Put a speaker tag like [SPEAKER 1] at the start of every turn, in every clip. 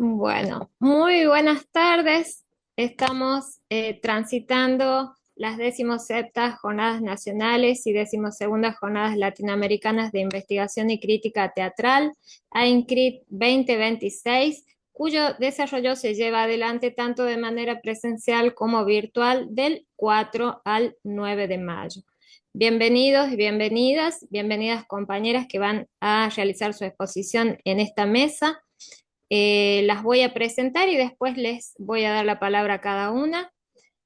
[SPEAKER 1] Bueno, muy buenas tardes. Estamos transitando las 17ª Jornadas Nacionales y 12ª Jornadas Latinoamericanas de Investigación y Crítica Teatral, AINCRIT 2026, cuyo desarrollo se lleva adelante tanto de manera presencial como virtual del 4 al 9 de mayo. Bienvenidos y bienvenidas compañeras que van a realizar su exposición en esta mesa. Las voy a presentar y después les voy a dar la palabra a cada una.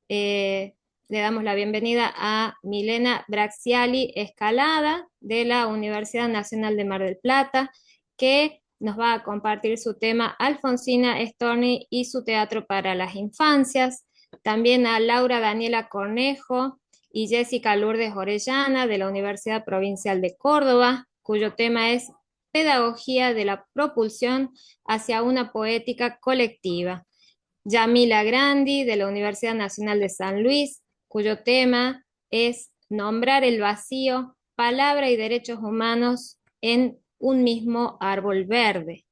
[SPEAKER 1] Eh, Le damos la bienvenida a Milena Braxiali Escalada de la Universidad Nacional de Mar del Plata, que nos va a compartir su tema Alfonsina Storni y su teatro para las infancias. También a Laura Daniela Cornejo y Jessica Lourdes Orellana de la Universidad Provincial de Córdoba, cuyo tema es Pedagogía de la propulsión hacia una poética colectiva. Yamila Grandi, de la Universidad Nacional de San Luis, cuyo tema es Nombrar el vacío, palabra y derechos humanos en un mismo árbol verde.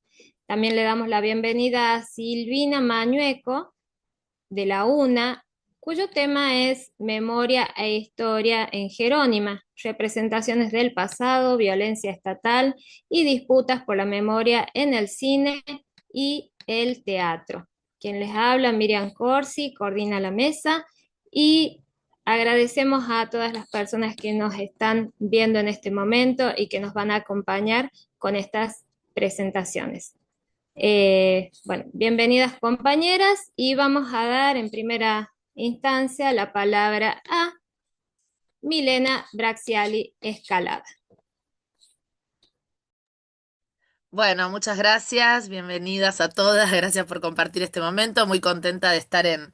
[SPEAKER 1] También le damos la bienvenida a Silvina Mañueco, de la UNA, cuyo tema es Memoria e Historia en Jerónima, representaciones del pasado, violencia estatal y disputas por la memoria en el cine y el teatro. Quien les habla, Miriam Corsi, coordina la mesa y agradecemos a todas las personas que nos están viendo en este momento y que nos van a acompañar con estas presentaciones. Bueno, bienvenidas compañeras y vamos a dar en primera instancia la palabra a Milena Braxiali Escalada.
[SPEAKER 2] Bueno, muchas gracias, bienvenidas a todas, gracias por compartir este momento, muy contenta de estar en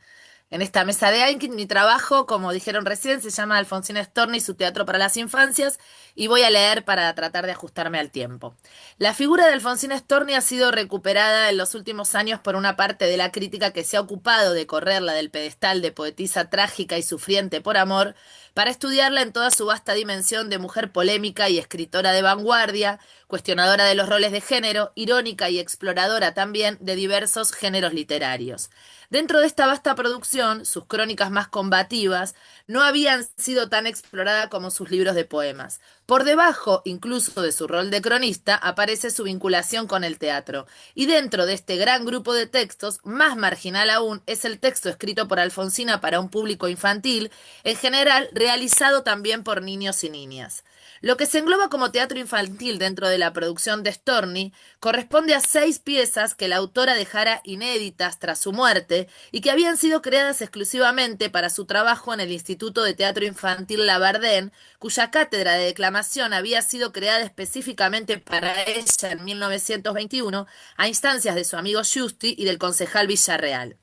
[SPEAKER 2] esta mesa de Ainkin. Mi trabajo, como dijeron recién, se llama Alfonsina Storni y su teatro para las infancias, y voy a leer para tratar de ajustarme al tiempo. La figura de Alfonsina Storni ha sido recuperada en los últimos años por una parte de la crítica que se ha ocupado de correrla del pedestal de poetisa trágica y sufriente por amor, para estudiarla en toda su vasta dimensión de mujer polémica y escritora de vanguardia, cuestionadora de los roles de género, irónica y exploradora también de diversos géneros literarios. Dentro de esta vasta producción, sus crónicas más combativas no habían sido tan exploradas como sus libros de poemas. Por debajo, incluso de su rol de cronista, aparece su vinculación con el teatro. Y dentro de este gran grupo de textos, más marginal aún, es el texto escrito por Alfonsina para un público infantil, en general realizado también por niños y niñas. Lo que se engloba como teatro infantil dentro de la producción de Storni corresponde a 6 piezas que la autora dejara inéditas tras su muerte y que habían sido creadas exclusivamente para su trabajo en el Instituto de Teatro Infantil Labardén, cuya cátedra de declamación había sido creada específicamente para ella en 1921 a instancias de su amigo Giusti y del concejal Villarreal.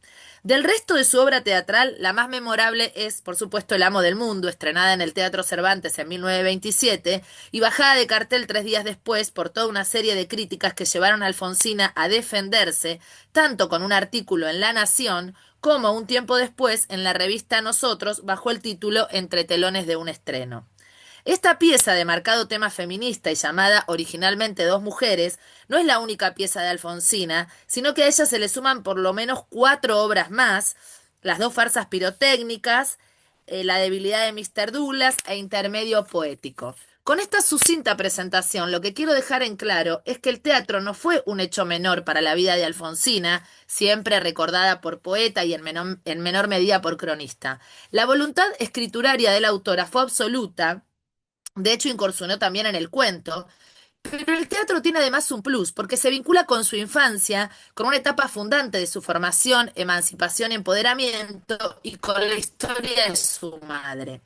[SPEAKER 2] Del resto de su obra teatral, la más memorable es, por supuesto, El amo del mundo, estrenada en el Teatro Cervantes en 1927 y bajada de cartel 3 días después por toda una serie de críticas que llevaron a Alfonsina a defenderse, tanto con un artículo en La Nación como un tiempo después en la revista Nosotros bajo el título Entre telones de un estreno. Esta pieza de marcado tema feminista y llamada originalmente Dos mujeres no es la única pieza de Alfonsina, sino que a ella se le suman por lo menos 4 obras más, las dos farsas pirotécnicas, La debilidad de Mr. Douglas e Intermedio poético. Con esta sucinta presentación, lo que quiero dejar en claro es que el teatro no fue un hecho menor para la vida de Alfonsina, siempre recordada por poeta y en menor medida por cronista. La voluntad escrituraria de la autora fue absoluta. De hecho, incursionó también en el cuento, pero el teatro tiene además un plus, porque se vincula con su infancia, con una etapa fundante de su formación, emancipación, empoderamiento y con la historia de su madre.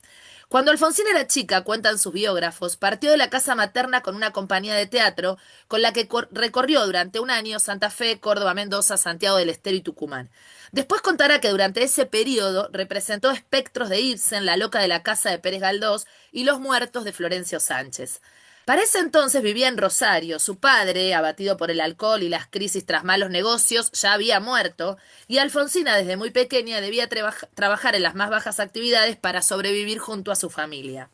[SPEAKER 2] Cuando Alfonsina era chica, cuentan sus biógrafos, partió de la casa materna con una compañía de teatro con la que recorrió durante un año Santa Fe, Córdoba, Mendoza, Santiago del Estero y Tucumán. Después contará que durante ese periodo representó Espectros de Ibsen, La loca de la casa de Pérez Galdós y Los muertos de Florencio Sánchez. Para ese entonces vivía en Rosario. Su padre, abatido por el alcohol y las crisis tras malos negocios, ya había muerto, y Alfonsina desde muy pequeña debía trabajar en las más bajas actividades para sobrevivir junto a su familia.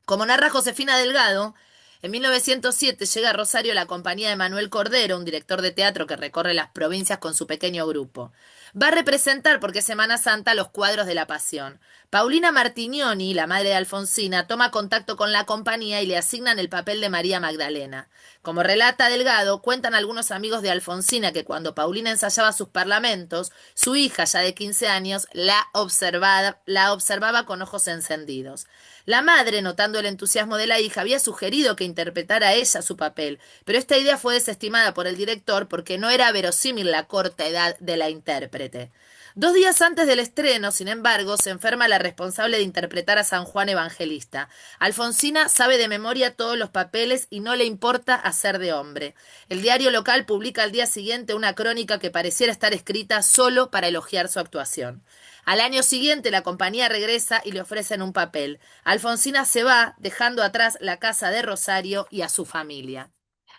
[SPEAKER 2] Como narra Josefina Delgado, En 1907 llega a Rosario la compañía de Manuel Cordero, un director de teatro que recorre las provincias con su pequeño grupo. Va a representar, porque es Semana Santa, los cuadros de la Pasión. Paulina Martignoni, la madre de Alfonsina, toma contacto con la compañía y le asignan el papel de María Magdalena. Como relata Delgado, cuentan algunos amigos de Alfonsina que cuando Paulina ensayaba sus parlamentos, su hija, ya de 15 años, la observaba con ojos encendidos. La madre, notando el entusiasmo de la hija, había sugerido que interpretara ella su papel, pero esta idea fue desestimada por el director porque no era verosímil la corta edad de la intérprete. 2 días antes del estreno, sin embargo, se enferma la responsable de interpretar a San Juan Evangelista. Alfonsina sabe de memoria todos los papeles y no le importa hacer de hombre. El diario local publica al día siguiente una crónica que pareciera estar escrita solo para elogiar su actuación. Al año siguiente la compañía regresa y le ofrecen un papel. Alfonsina se va, dejando atrás la casa de Rosario y a su familia.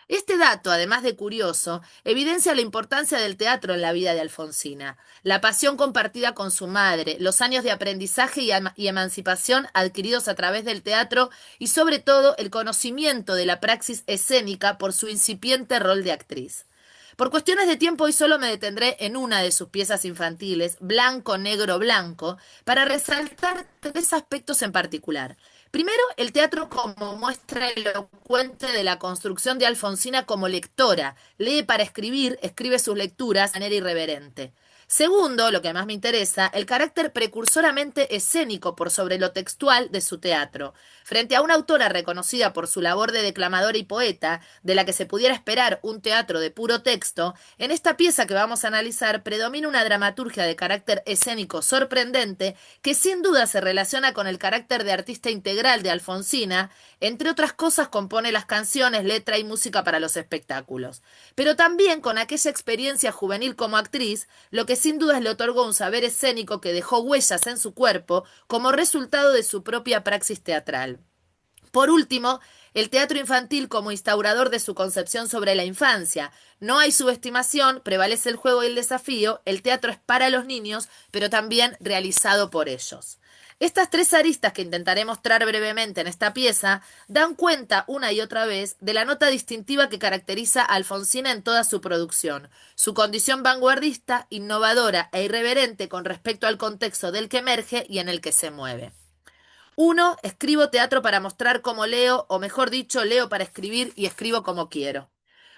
[SPEAKER 2] Este dato, además de curioso, evidencia la importancia del teatro en la vida de Alfonsina, la pasión compartida con su madre, los años de aprendizaje y emancipación adquiridos a través del teatro y sobre todo el conocimiento de la praxis escénica por su incipiente rol de actriz. Por cuestiones de tiempo hoy solo me detendré en una de sus piezas infantiles, Blanco, Negro, Blanco, para resaltar 3 aspectos en particular. Primero, el teatro como muestra elocuente de la construcción de Alfonsina como lectora. Lee para escribir, escribe sus lecturas de manera irreverente. Segundo, lo que más me interesa, el carácter precursoramente escénico por sobre lo textual de su teatro. Frente a una autora reconocida por su labor de declamadora y poeta, de la que se pudiera esperar un teatro de puro texto, en esta pieza que vamos a analizar predomina una dramaturgia de carácter escénico sorprendente que sin duda se relaciona con el carácter de artista integral de Alfonsina, entre otras cosas compone las canciones, letra y música para los espectáculos, pero también con aquella experiencia juvenil como actriz, lo que sin dudas le otorgó un saber escénico que dejó huellas en su cuerpo como resultado de su propia praxis teatral. Por último, el teatro infantil como instaurador de su concepción sobre la infancia. No hay subestimación, prevalece el juego y el desafío, el teatro es para los niños, pero también realizado por ellos. Estas 3 aristas que intentaré mostrar brevemente en esta pieza dan cuenta una y otra vez de la nota distintiva que caracteriza a Alfonsina en toda su producción, su condición vanguardista, innovadora e irreverente con respecto al contexto del que emerge y en el que se mueve. 1. Escribo teatro para mostrar cómo leo, o mejor dicho, leo para escribir y escribo como quiero.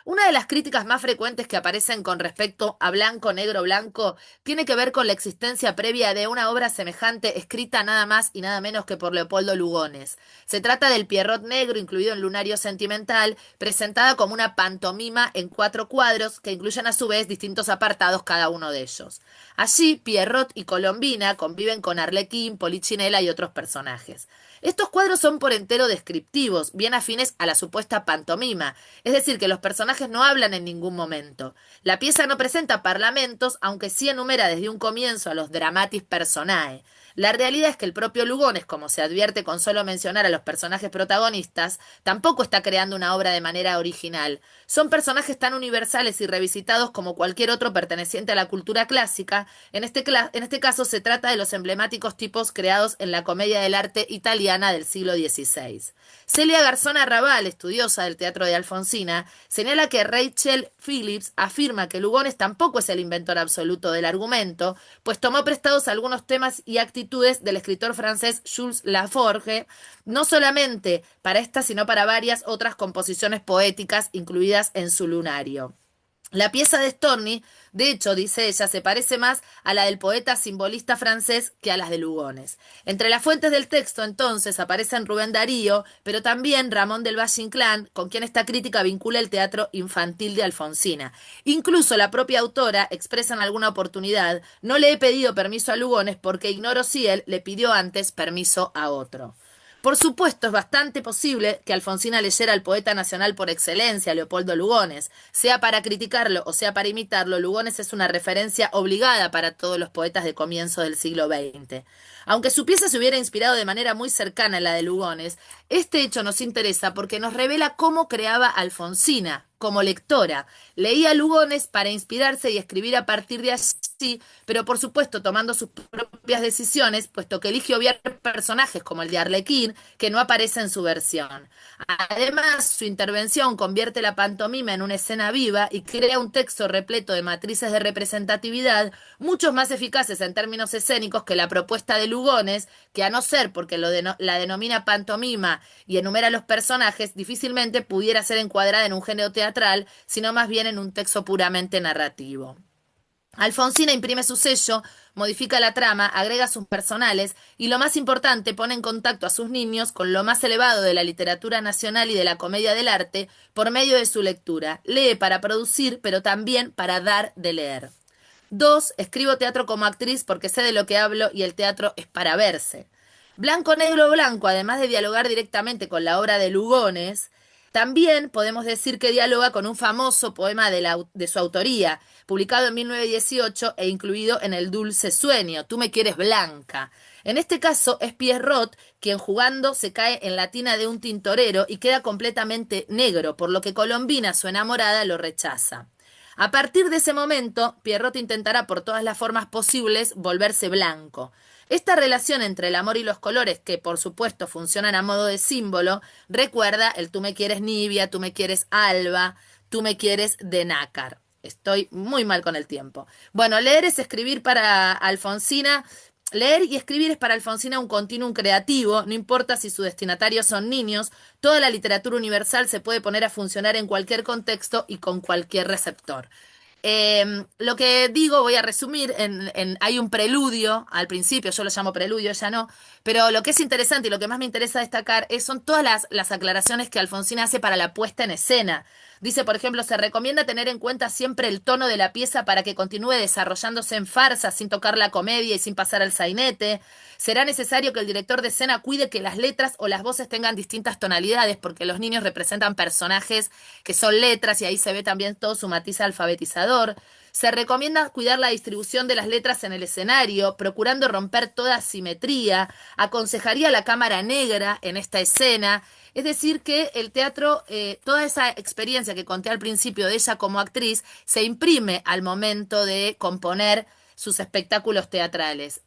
[SPEAKER 2] Una de las críticas más frecuentes que aparecen con respecto a Blanco, Negro, Blanco tiene que ver con la existencia previa de una obra semejante escrita nada más y nada menos que por Leopoldo Lugones. Se trata del Pierrot Negro, incluido en Lunario Sentimental, presentada como una pantomima en 4 cuadros que incluyen a su vez distintos apartados cada uno de ellos. Allí, Pierrot y Colombina conviven con Arlequín, Polichinela y otros personajes. Estos cuadros son por entero descriptivos, bien afines a la supuesta pantomima, es decir, que los personajes no hablan en ningún momento. La pieza no presenta parlamentos, aunque sí enumera desde un comienzo a los dramatis personae. La realidad es que el propio Lugones, como se advierte con solo mencionar a los personajes protagonistas, tampoco está creando una obra de manera original. Son personajes tan universales y revisitados como cualquier otro perteneciente a la cultura clásica. En este caso se trata de los emblemáticos tipos creados en la comedia del arte italiana del siglo XVI. Celia Garzón Arrabal, estudiosa del teatro de Alfonsina, señala que Rachel Phillips afirma que Lugones tampoco es el inventor absoluto del argumento, pues tomó prestados algunos temas y actitudes del escritor francés Jules Laforgue, no solamente para esta, sino para varias otras composiciones poéticas incluidas en su lunario. La pieza de Storni, de hecho, dice ella, se parece más a la del poeta simbolista francés que a las de Lugones. Entre las fuentes del texto, entonces, aparecen Rubén Darío, pero también Ramón del Valle Inclán, con quien esta crítica vincula el teatro infantil de Alfonsina. Incluso la propia autora expresa en alguna oportunidad: no le he pedido permiso a Lugones porque ignoro si él le pidió antes permiso a otro. Por supuesto, es bastante posible que Alfonsina leyera al poeta nacional por excelencia, Leopoldo Lugones. Sea para criticarlo o sea para imitarlo, Lugones es una referencia obligada para todos los poetas de comienzo del siglo XX. Aunque su pieza se hubiera inspirado de manera muy cercana a la de Lugones, este hecho nos interesa porque nos revela cómo creaba Alfonsina como lectora. Leía Lugones para inspirarse y escribir a partir de allí, pero por supuesto tomando sus propias propias decisiones, puesto que elige obviar personajes como el de Arlequín, que no aparece en su versión. Además, su intervención convierte la pantomima en una escena viva y crea un texto repleto de matrices de representatividad, muchos más eficaces en términos escénicos que la propuesta de Lugones, que a no ser porque la denomina pantomima y enumera los personajes, difícilmente pudiera ser encuadrada en un género teatral, sino más bien en un texto puramente narrativo. Alfonsina imprime su sello, modifica la trama, agrega sus personales y lo más importante, pone en contacto a sus niños con lo más elevado de la literatura nacional y de la comedia del arte por medio de su lectura. Lee para producir, pero también para dar de leer. 2. Escribo teatro como actriz porque sé de lo que hablo y el teatro es para verse. Blanco, negro, blanco, además de dialogar directamente con la obra de Lugones, también podemos decir que dialoga con un famoso poema de su autoría, publicado en 1918 e incluido en El Dulce Sueño, Tú me quieres blanca. En este caso es Pierrot quien jugando se cae en la tina de un tintorero y queda completamente negro, por lo que Colombina, su enamorada, lo rechaza. A partir de ese momento, Pierrot intentará por todas las formas posibles volverse blanco. Esta relación entre el amor y los colores, que por supuesto funcionan a modo de símbolo, recuerda el tú me quieres Nibia, tú me quieres Alba, tú me quieres de nácar. Estoy muy mal con el tiempo. Bueno, leer es escribir para Alfonsina. Leer y escribir es para Alfonsina un continuum creativo, no importa si sus destinatarios son niños, toda la literatura universal se puede poner a funcionar en cualquier contexto y con cualquier receptor. Lo que digo, voy a resumir, hay un preludio al principio, yo lo llamo preludio, ya no, pero lo que es interesante y lo que más me interesa destacar son todas las aclaraciones que Alfonsina hace para la puesta en escena. Dice, por ejemplo, se recomienda tener en cuenta siempre el tono de la pieza para que continúe desarrollándose en farsa sin tocar la comedia y sin pasar al sainete. Será necesario que el director de escena cuide que las letras o las voces tengan distintas tonalidades porque los niños representan personajes que son letras y ahí se ve también todo su matiz alfabetizador. Se recomienda cuidar la distribución de las letras en el escenario, procurando romper toda simetría. Aconsejaría la cámara negra en esta escena. Es decir, que el teatro, toda esa experiencia que conté al principio de ella como actriz, se imprime al momento de componer sus espectáculos teatrales.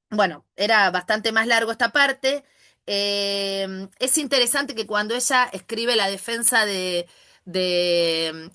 [SPEAKER 2] Bueno, era bastante más largo esta parte. Es interesante que cuando ella escribe la defensa de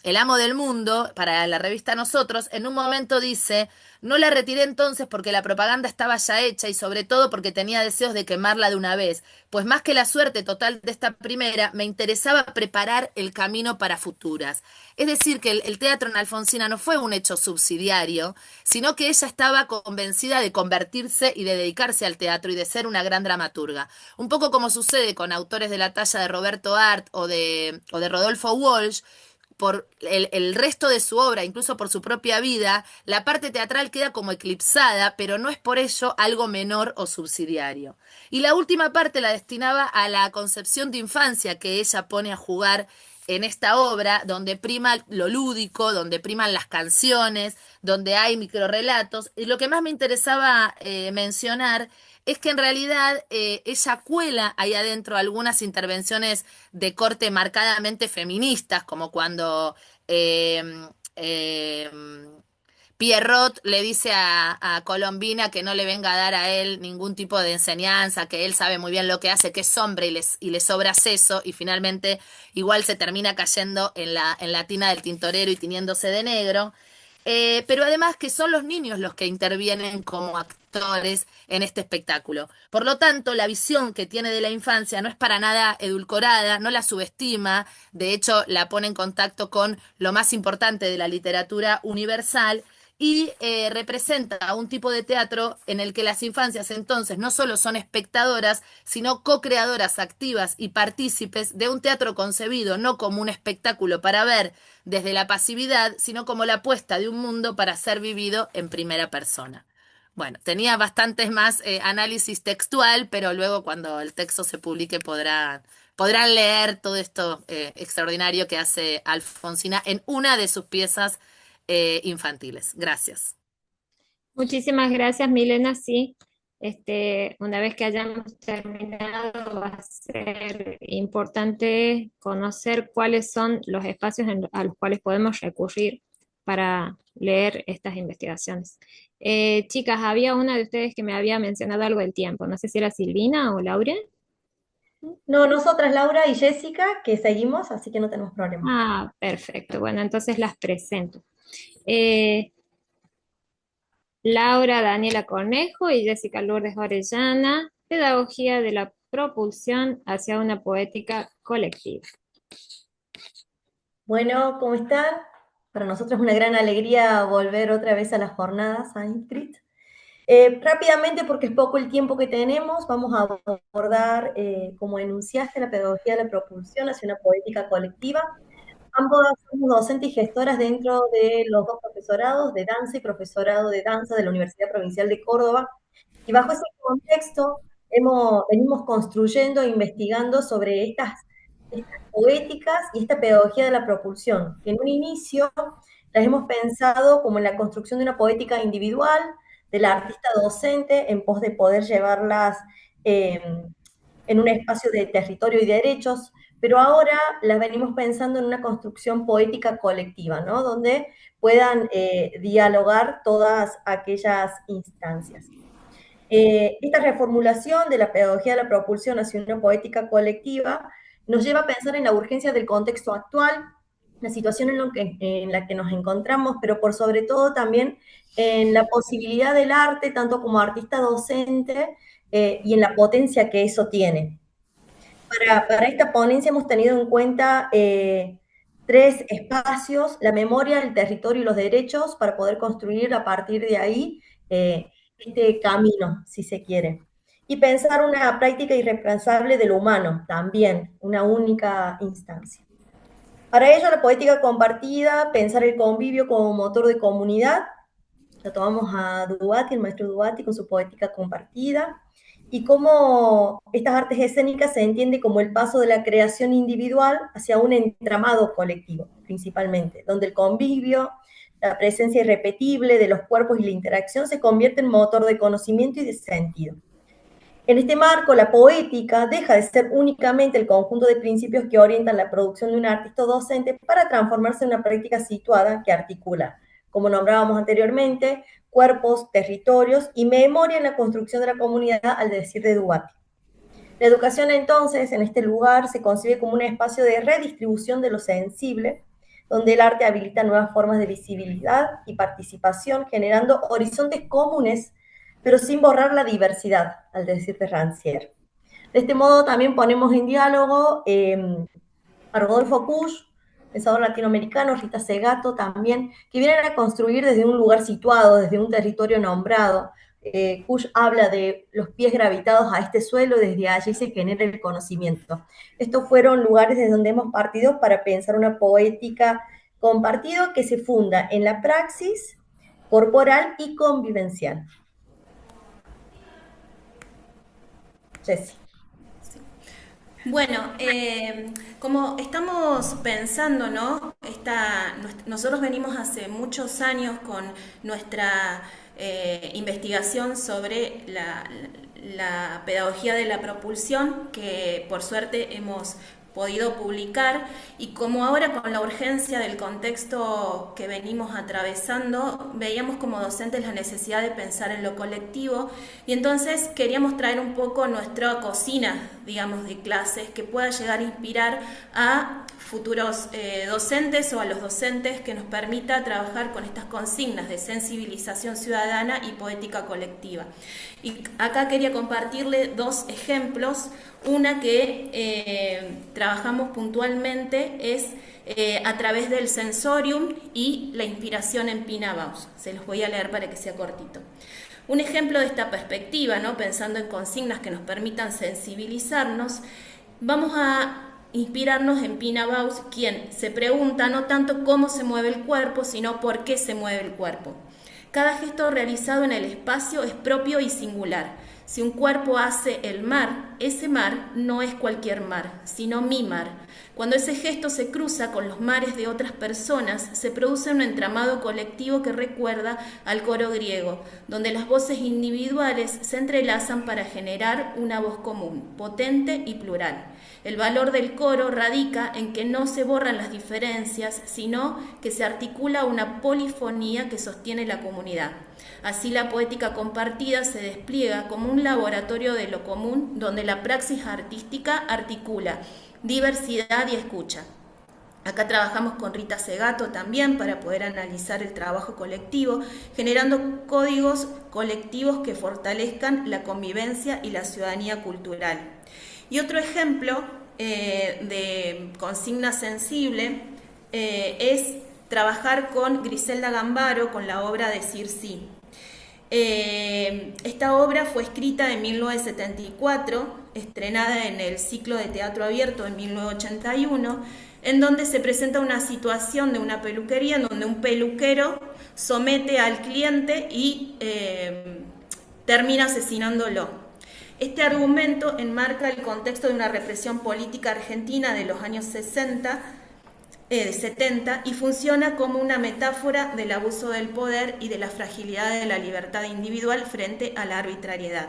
[SPEAKER 2] El amo del mundo para la revista Nosotros, en un momento dice, no la retiré entonces porque la propaganda estaba ya hecha y sobre todo porque tenía deseos de quemarla de una vez, pues más que la suerte total de esta primera, me interesaba preparar el camino para futuras. Es decir, que el teatro en Alfonsina no fue un hecho subsidiario, sino que ella estaba convencida de convertirse y de dedicarse al teatro y de ser una gran dramaturga. Un poco como sucede con autores de la talla de Roberto Art o de Rodolfo Walsh, por el resto de su obra, incluso por su propia vida, la parte teatral queda como eclipsada, pero no es por ello algo menor o subsidiario. Y la última parte la destinaba a la concepción de infancia que ella pone a jugar en esta obra, donde prima lo lúdico, donde priman las canciones, donde hay microrrelatos. Y lo que más me interesaba mencionar es que en realidad ella cuela ahí adentro algunas intervenciones de corte marcadamente feministas, como cuando eh, Pierrot le dice a Colombina que no le venga a dar a él ningún tipo de enseñanza, que él sabe muy bien lo que hace, que es hombre y le sobra seso, y finalmente igual se termina cayendo en la tina del tintorero y tiñéndose de negro. Pero además que son los niños los que intervienen como actores en este espectáculo. Por lo tanto, la visión que tiene de la infancia no es para nada edulcorada, no la subestima, de hecho la pone en contacto con lo más importante de la literatura universal y representa un tipo de teatro en el que las infancias entonces no solo son espectadoras, sino co-creadoras activas y partícipes de un teatro concebido no como un espectáculo para ver desde la pasividad, sino como la apuesta de un mundo para ser vivido en primera persona. Bueno, tenía bastantes más análisis textual, pero luego cuando el texto se publique podrán leer todo esto extraordinario que hace Alfonsina en una de sus piezas infantiles. Gracias.
[SPEAKER 1] Muchísimas gracias, Milena. Sí, una vez que hayamos terminado, va a ser importante conocer cuáles son los espacios a los cuales podemos recurrir para leer estas investigaciones. Chicas, había una de ustedes que me había mencionado algo del tiempo, no sé si era Silvina o Laura.
[SPEAKER 3] No, nosotras, Laura y Jessica, que seguimos, así que no tenemos problema.
[SPEAKER 1] Ah, perfecto. Bueno, entonces las presento. Eh, Laura Daniela Cornejo y Jessica Lourdes Orellana, Pedagogía de la propulsión hacia una poética colectiva.
[SPEAKER 3] Bueno, ¿cómo están? Para nosotros es una gran alegría volver otra vez a las jornadas a Ingrid. Rápidamente, porque es poco el tiempo que tenemos, vamos a abordar, como enunciaste, la pedagogía de la propulsión hacia una poética colectiva. Ambos somos docentes y gestoras dentro de los dos profesorados de danza y profesorado de danza de la Universidad Provincial de Córdoba. Y bajo ese contexto venimos construyendo e investigando sobre estas poéticas y esta pedagogía de la propulsión, que en un inicio las hemos pensado como en la construcción de una poética individual, de la artista docente, en pos de poder llevarlas eh, en un espacio de territorio y derechos, pero ahora las venimos pensando en una construcción poética colectiva, ¿no? Donde puedan dialogar todas aquellas instancias. Esta reformulación de la pedagogía de la propulsión hacia una poética colectiva nos lleva a pensar en la urgencia del contexto actual, la situación en la que nos encontramos, pero por sobre todo también en la posibilidad del arte, tanto como artista docente, y en la potencia que eso tiene. Para esta ponencia hemos tenido en cuenta tres espacios: la memoria, el territorio y los derechos, para poder construir a partir de ahí este camino, si se quiere. Y pensar una práctica irreemplazable de lo humano, también, una única instancia. Para ello, la poética compartida, pensar el convivio como motor de comunidad. Lo tomamos a Dubati, el maestro Dubati, con su poética compartida, y cómo estas artes escénicas se entiende como el paso de la creación individual hacia un entramado colectivo, principalmente, donde el convivio, la presencia irrepetible de los cuerpos y la interacción se convierte en motor de conocimiento y de sentido. En este marco, la poética deja de ser únicamente el conjunto de principios que orientan la producción de un artista docente para transformarse en una práctica situada que articula, como nombrábamos anteriormente, cuerpos, territorios y memoria en la construcción de la comunidad, al decir de Dubati. La educación, entonces, en este lugar se concibe como un espacio de redistribución de lo sensible, donde el arte habilita nuevas formas de visibilidad y participación, generando horizontes comunes, pero sin borrar la diversidad, al decir de Rancière. De este modo también ponemos en diálogo a Rodolfo Kusch, pensador latinoamericano, Rita Segato también, que vienen a construir desde un lugar situado, desde un territorio nombrado. Kusch habla de los pies gravitados a este suelo, desde allí se genera el conocimiento. Estos fueron lugares desde donde hemos partido para pensar una poética compartida que se funda en la praxis corporal y convivencial. Jessy.
[SPEAKER 4] Bueno, como estamos pensando, ¿no? Nosotros venimos hace muchos años con nuestra investigación sobre la pedagogía de la propulsión, que por suerte hemos podido publicar, y como ahora con la urgencia del contexto que venimos atravesando, veíamos como docentes la necesidad de pensar en lo colectivo, y entonces queríamos traer un poco nuestra cocina, digamos, de clases, que pueda llegar a inspirar a futuros docentes o a los docentes, que nos permita trabajar con estas consignas de sensibilización ciudadana y poética colectiva. Y acá quería compartirle dos ejemplos. Una que trabajamos puntualmente es a través del sensorium y la inspiración en Pina Bausch. Se los voy a leer para que sea cortito. Un ejemplo de esta perspectiva, ¿no? Pensando en consignas que nos permitan sensibilizarnos, vamos a inspirarnos en Pina Bausch, quien se pregunta no tanto cómo se mueve el cuerpo, sino por qué se mueve el cuerpo. Cada gesto realizado en el espacio es propio y singular. Si un cuerpo hace el mar, ese mar no es cualquier mar, sino mi mar. Cuando ese gesto se cruza con los mares de otras personas, se produce un entramado colectivo que recuerda al coro griego, donde las voces individuales se entrelazan para generar una voz común, potente y plural. El valor del coro radica en que no se borran las diferencias, sino que se articula una polifonía que sostiene la comunidad. Así la poética compartida se despliega como un laboratorio de lo común donde la praxis artística articula diversidad y escucha. Acá trabajamos con Rita Segato también para poder analizar el trabajo colectivo, generando códigos colectivos que fortalezcan la convivencia y la ciudadanía cultural. Y otro ejemplo de consigna sensible es trabajar con Griselda Gambaro con la obra Decir Sí. Esta obra fue escrita en 1974, estrenada en el ciclo de teatro abierto en 1981, en donde se presenta una situación de una peluquería en donde un peluquero somete al cliente y termina asesinándolo. Este argumento enmarca el contexto de una represión política argentina de los años 70 y funciona como una metáfora del abuso del poder y de la fragilidad de la libertad individual frente a la arbitrariedad.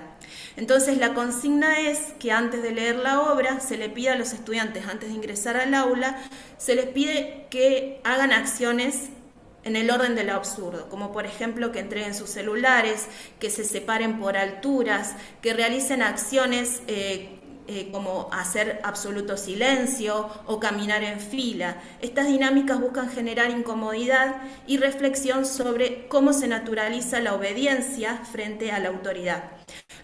[SPEAKER 4] Entonces la consigna es que antes de leer la obra se le pide a los estudiantes, antes de ingresar al aula, se les pide que hagan acciones en el orden de lo absurdo, como por ejemplo que entreguen sus celulares, que se separen por alturas, que realicen acciones como hacer absoluto silencio o caminar en fila. Estas dinámicas buscan generar incomodidad y reflexión sobre cómo se naturaliza la obediencia frente a la autoridad.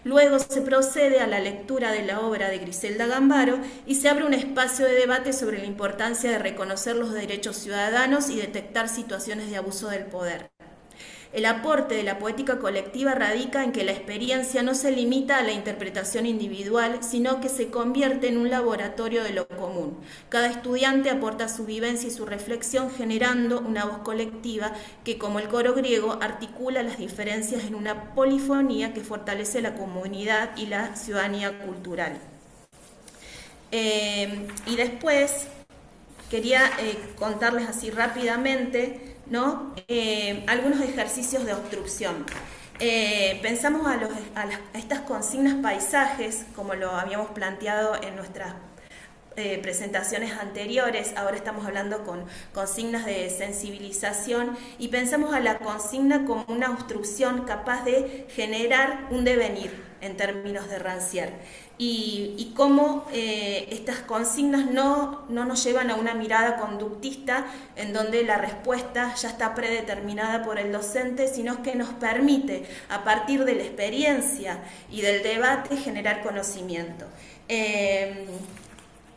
[SPEAKER 4] Luego se procede a la lectura de la obra de Griselda Gambaro y se abre un espacio de debate sobre la importancia de reconocer los derechos ciudadanos y detectar situaciones de abuso del poder. El aporte de la poética colectiva radica en que la experiencia no se limita a la interpretación individual, sino que se convierte en un laboratorio de lo común. Cada estudiante aporta su vivencia y su reflexión generando una voz colectiva que, como el coro griego, articula las diferencias en una polifonía que fortalece la comunidad y la ciudadanía cultural. Y después quería contarles así rápidamente, ¿no? Algunos ejercicios de obstrucción. Pensamos a estas consignas paisajes, como lo habíamos planteado en nuestras presentaciones anteriores. Ahora estamos hablando con consignas de sensibilización y pensamos a la consigna como una obstrucción capaz de generar un devenir en términos de Rancière. Y cómo estas consignas no nos llevan a una mirada conductista en donde la respuesta ya está predeterminada por el docente, sino que nos permite, a partir de la experiencia y del debate, generar conocimiento.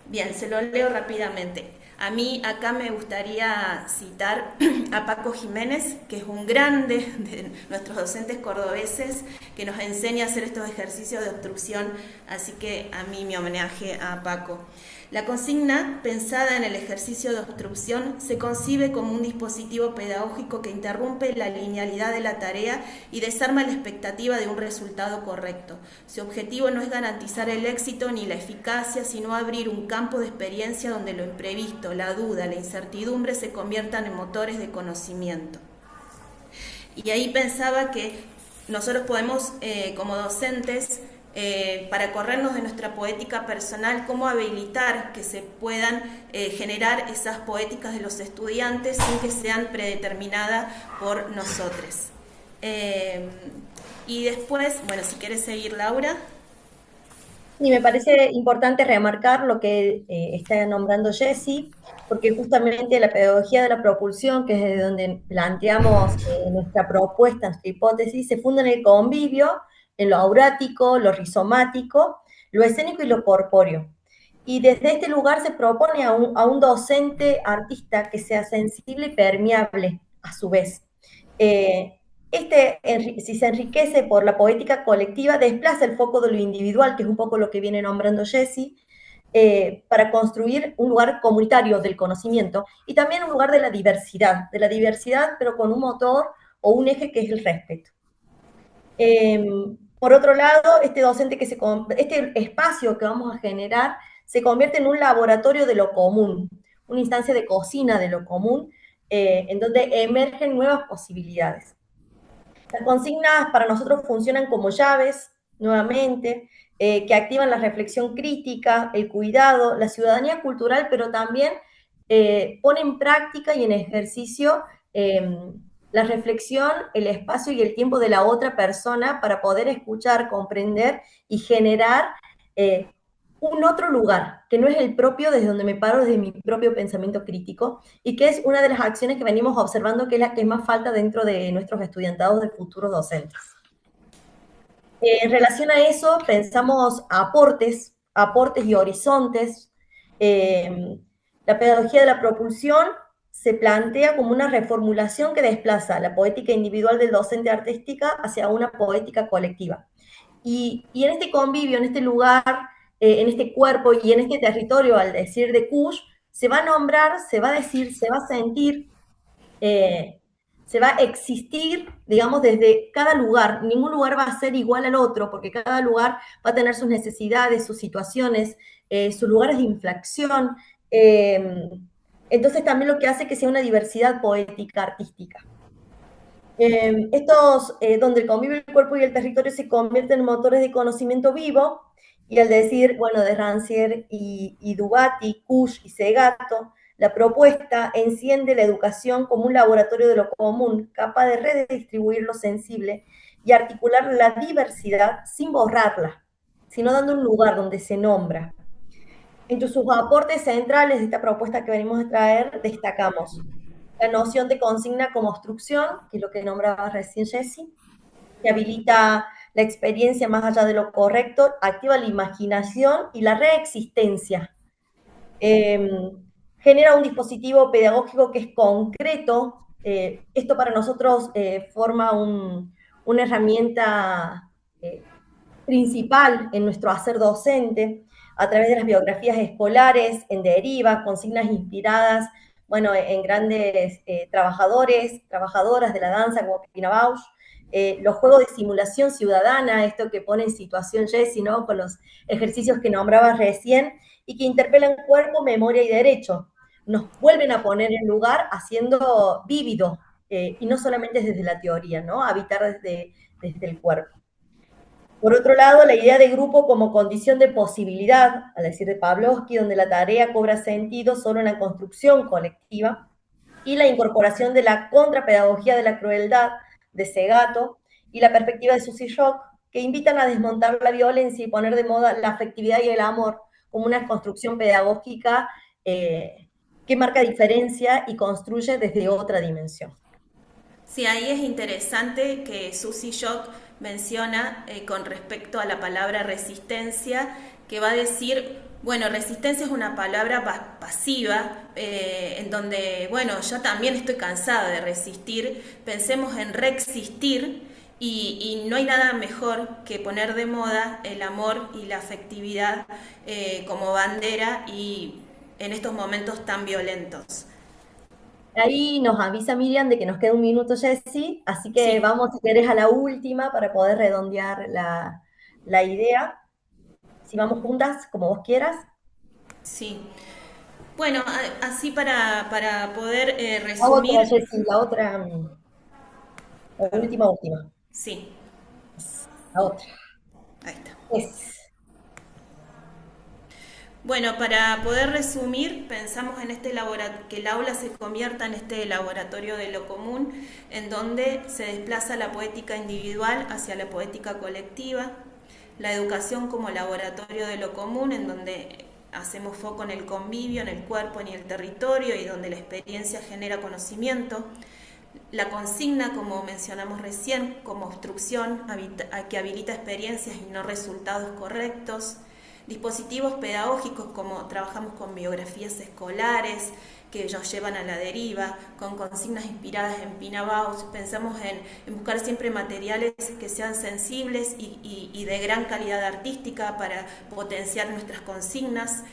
[SPEAKER 4] Bien, se lo leo rápidamente. A mí acá me gustaría citar a Paco Jiménez, que es un grande de nuestros docentes cordobeses, que nos enseña a hacer estos ejercicios de obstrucción, así que a mí mi homenaje a Paco. La consigna, pensada en el ejercicio de obstrucción, se concibe como un dispositivo pedagógico que interrumpe la linealidad de la tarea y desarma la expectativa de un resultado correcto. Su objetivo no es garantizar el éxito ni la eficacia, sino abrir un campo de experiencia donde lo imprevisto, la duda, la incertidumbre se conviertan en motores de conocimiento. Y ahí pensaba que nosotros podemos, como docentes, para corrernos de nuestra poética personal, cómo habilitar que se puedan generar esas poéticas de los estudiantes sin que sean predeterminadas por nosotros. Y después, bueno, si quieres seguir, Laura.
[SPEAKER 3] Y me parece importante remarcar lo que está nombrando Jessie, porque justamente la pedagogía de la propulsión, que es de donde planteamos nuestra propuesta, nuestra hipótesis, se funda en el convivio, en lo aurático, lo rizomático, lo escénico y lo corpóreo. Y desde este lugar se propone a un docente artista que sea sensible y permeable a su vez. Si se enriquece por la poética colectiva, desplaza el foco de lo individual, que es un poco lo que viene nombrando Jessie, para construir un lugar comunitario del conocimiento y también un lugar de la diversidad, pero con un motor o un eje que es el respeto. Por otro lado, este espacio que vamos a generar se convierte en un laboratorio de lo común, una instancia de cocina de lo común, en donde emergen nuevas posibilidades. Las consignas para nosotros funcionan como llaves, nuevamente, que activan la reflexión crítica, el cuidado, la ciudadanía cultural, pero también pone en práctica y en ejercicio la reflexión, el espacio y el tiempo de la otra persona para poder escuchar, comprender y generar un otro lugar, que no es el propio desde donde me paro, desde mi propio pensamiento crítico, y que es una de las acciones que venimos observando que es la que más falta dentro de nuestros estudiantados de futuros docentes. En relación a eso, pensamos aportes y horizontes. La pedagogía de la propulsión se plantea como una reformulación que desplaza la poética individual del docente artística hacia una poética colectiva. Y en este convivio, en este lugar, en este cuerpo y en este territorio, al decir de Kush, se va a nombrar, se va a decir, se va a sentir, se va a existir, digamos, desde cada lugar. Ningún lugar va a ser igual al otro, porque cada lugar va a tener sus necesidades, sus situaciones, sus lugares de inflexión. Entonces también lo que hace que sea una diversidad poética, artística. Donde el convivio del cuerpo y el territorio se convierten en motores de conocimiento vivo, y al decir, bueno, de Rancière y Dubati, Kush y Segato, la propuesta enciende la educación como un laboratorio de lo común, capaz de redistribuir lo sensible y articular la diversidad sin borrarla, sino dando un lugar donde se nombra. Entre sus aportes centrales de esta propuesta que venimos a traer, destacamos la noción de consigna como obstrucción, que es lo que nombraba recién Jessie, que habilita la experiencia más allá de lo correcto, activa la imaginación y la reexistencia. Genera un dispositivo pedagógico que es concreto. Esto para nosotros forma una herramienta principal en nuestro hacer docente, a través de las biografías escolares, en deriva, consignas inspiradas, bueno, en grandes trabajadoras de la danza como Pina Bausch, los juegos de simulación ciudadana, esto que pone en situación Jessie, ¿no? Con los ejercicios que nombrabas recién, y que interpelan cuerpo, memoria y derecho. Nos vuelven a poner en lugar haciendo vívido, y no solamente desde la teoría, ¿no? Habitar desde el cuerpo. Por otro lado, la idea de grupo como condición de posibilidad, al decir de Pavlovsky, donde la tarea cobra sentido solo en la construcción colectiva, y la incorporación de la contrapedagogía de la crueldad de Segato y la perspectiva de Susie Shock, que invitan a desmontar la violencia y poner de moda la afectividad y el amor como una construcción pedagógica que marca diferencia y construye desde otra dimensión.
[SPEAKER 4] Sí, ahí es interesante que Susie Shock menciona con respecto a la palabra resistencia, que va a decir, bueno, resistencia es una palabra pasiva, en donde, bueno, yo también estoy cansada de resistir, pensemos en reexistir, y no hay nada mejor que poner de moda el amor y la afectividad como bandera y en estos momentos tan violentos.
[SPEAKER 3] Ahí nos avisa Miriam de que nos queda un minuto, Jessie, así que
[SPEAKER 4] Sí.
[SPEAKER 3] vamos, si querés, a la última para poder redondear la idea. Si vamos juntas, como vos quieras.
[SPEAKER 4] Sí. Bueno, así para poder
[SPEAKER 3] La otra,
[SPEAKER 4] resumir.
[SPEAKER 3] Jessie, la última.
[SPEAKER 4] Sí,
[SPEAKER 3] La otra.
[SPEAKER 4] ahí está. Bueno, para poder resumir, pensamos en que el aula se convierta en este laboratorio de lo común, en donde se desplaza la poética individual hacia la poética colectiva, la educación como laboratorio de lo común, en donde hacemos foco en el convivio, en el cuerpo, en el territorio y donde la experiencia genera conocimiento. La consigna, como mencionamos recién, como obstrucción que habilita experiencias y no resultados correctos. Dispositivos pedagógicos como trabajamos con biografías escolares que nos llevan a la deriva, con consignas inspiradas en Pina Bausch. Pensamos en buscar siempre materiales que sean sensibles y de gran calidad artística para potenciar nuestras consignas.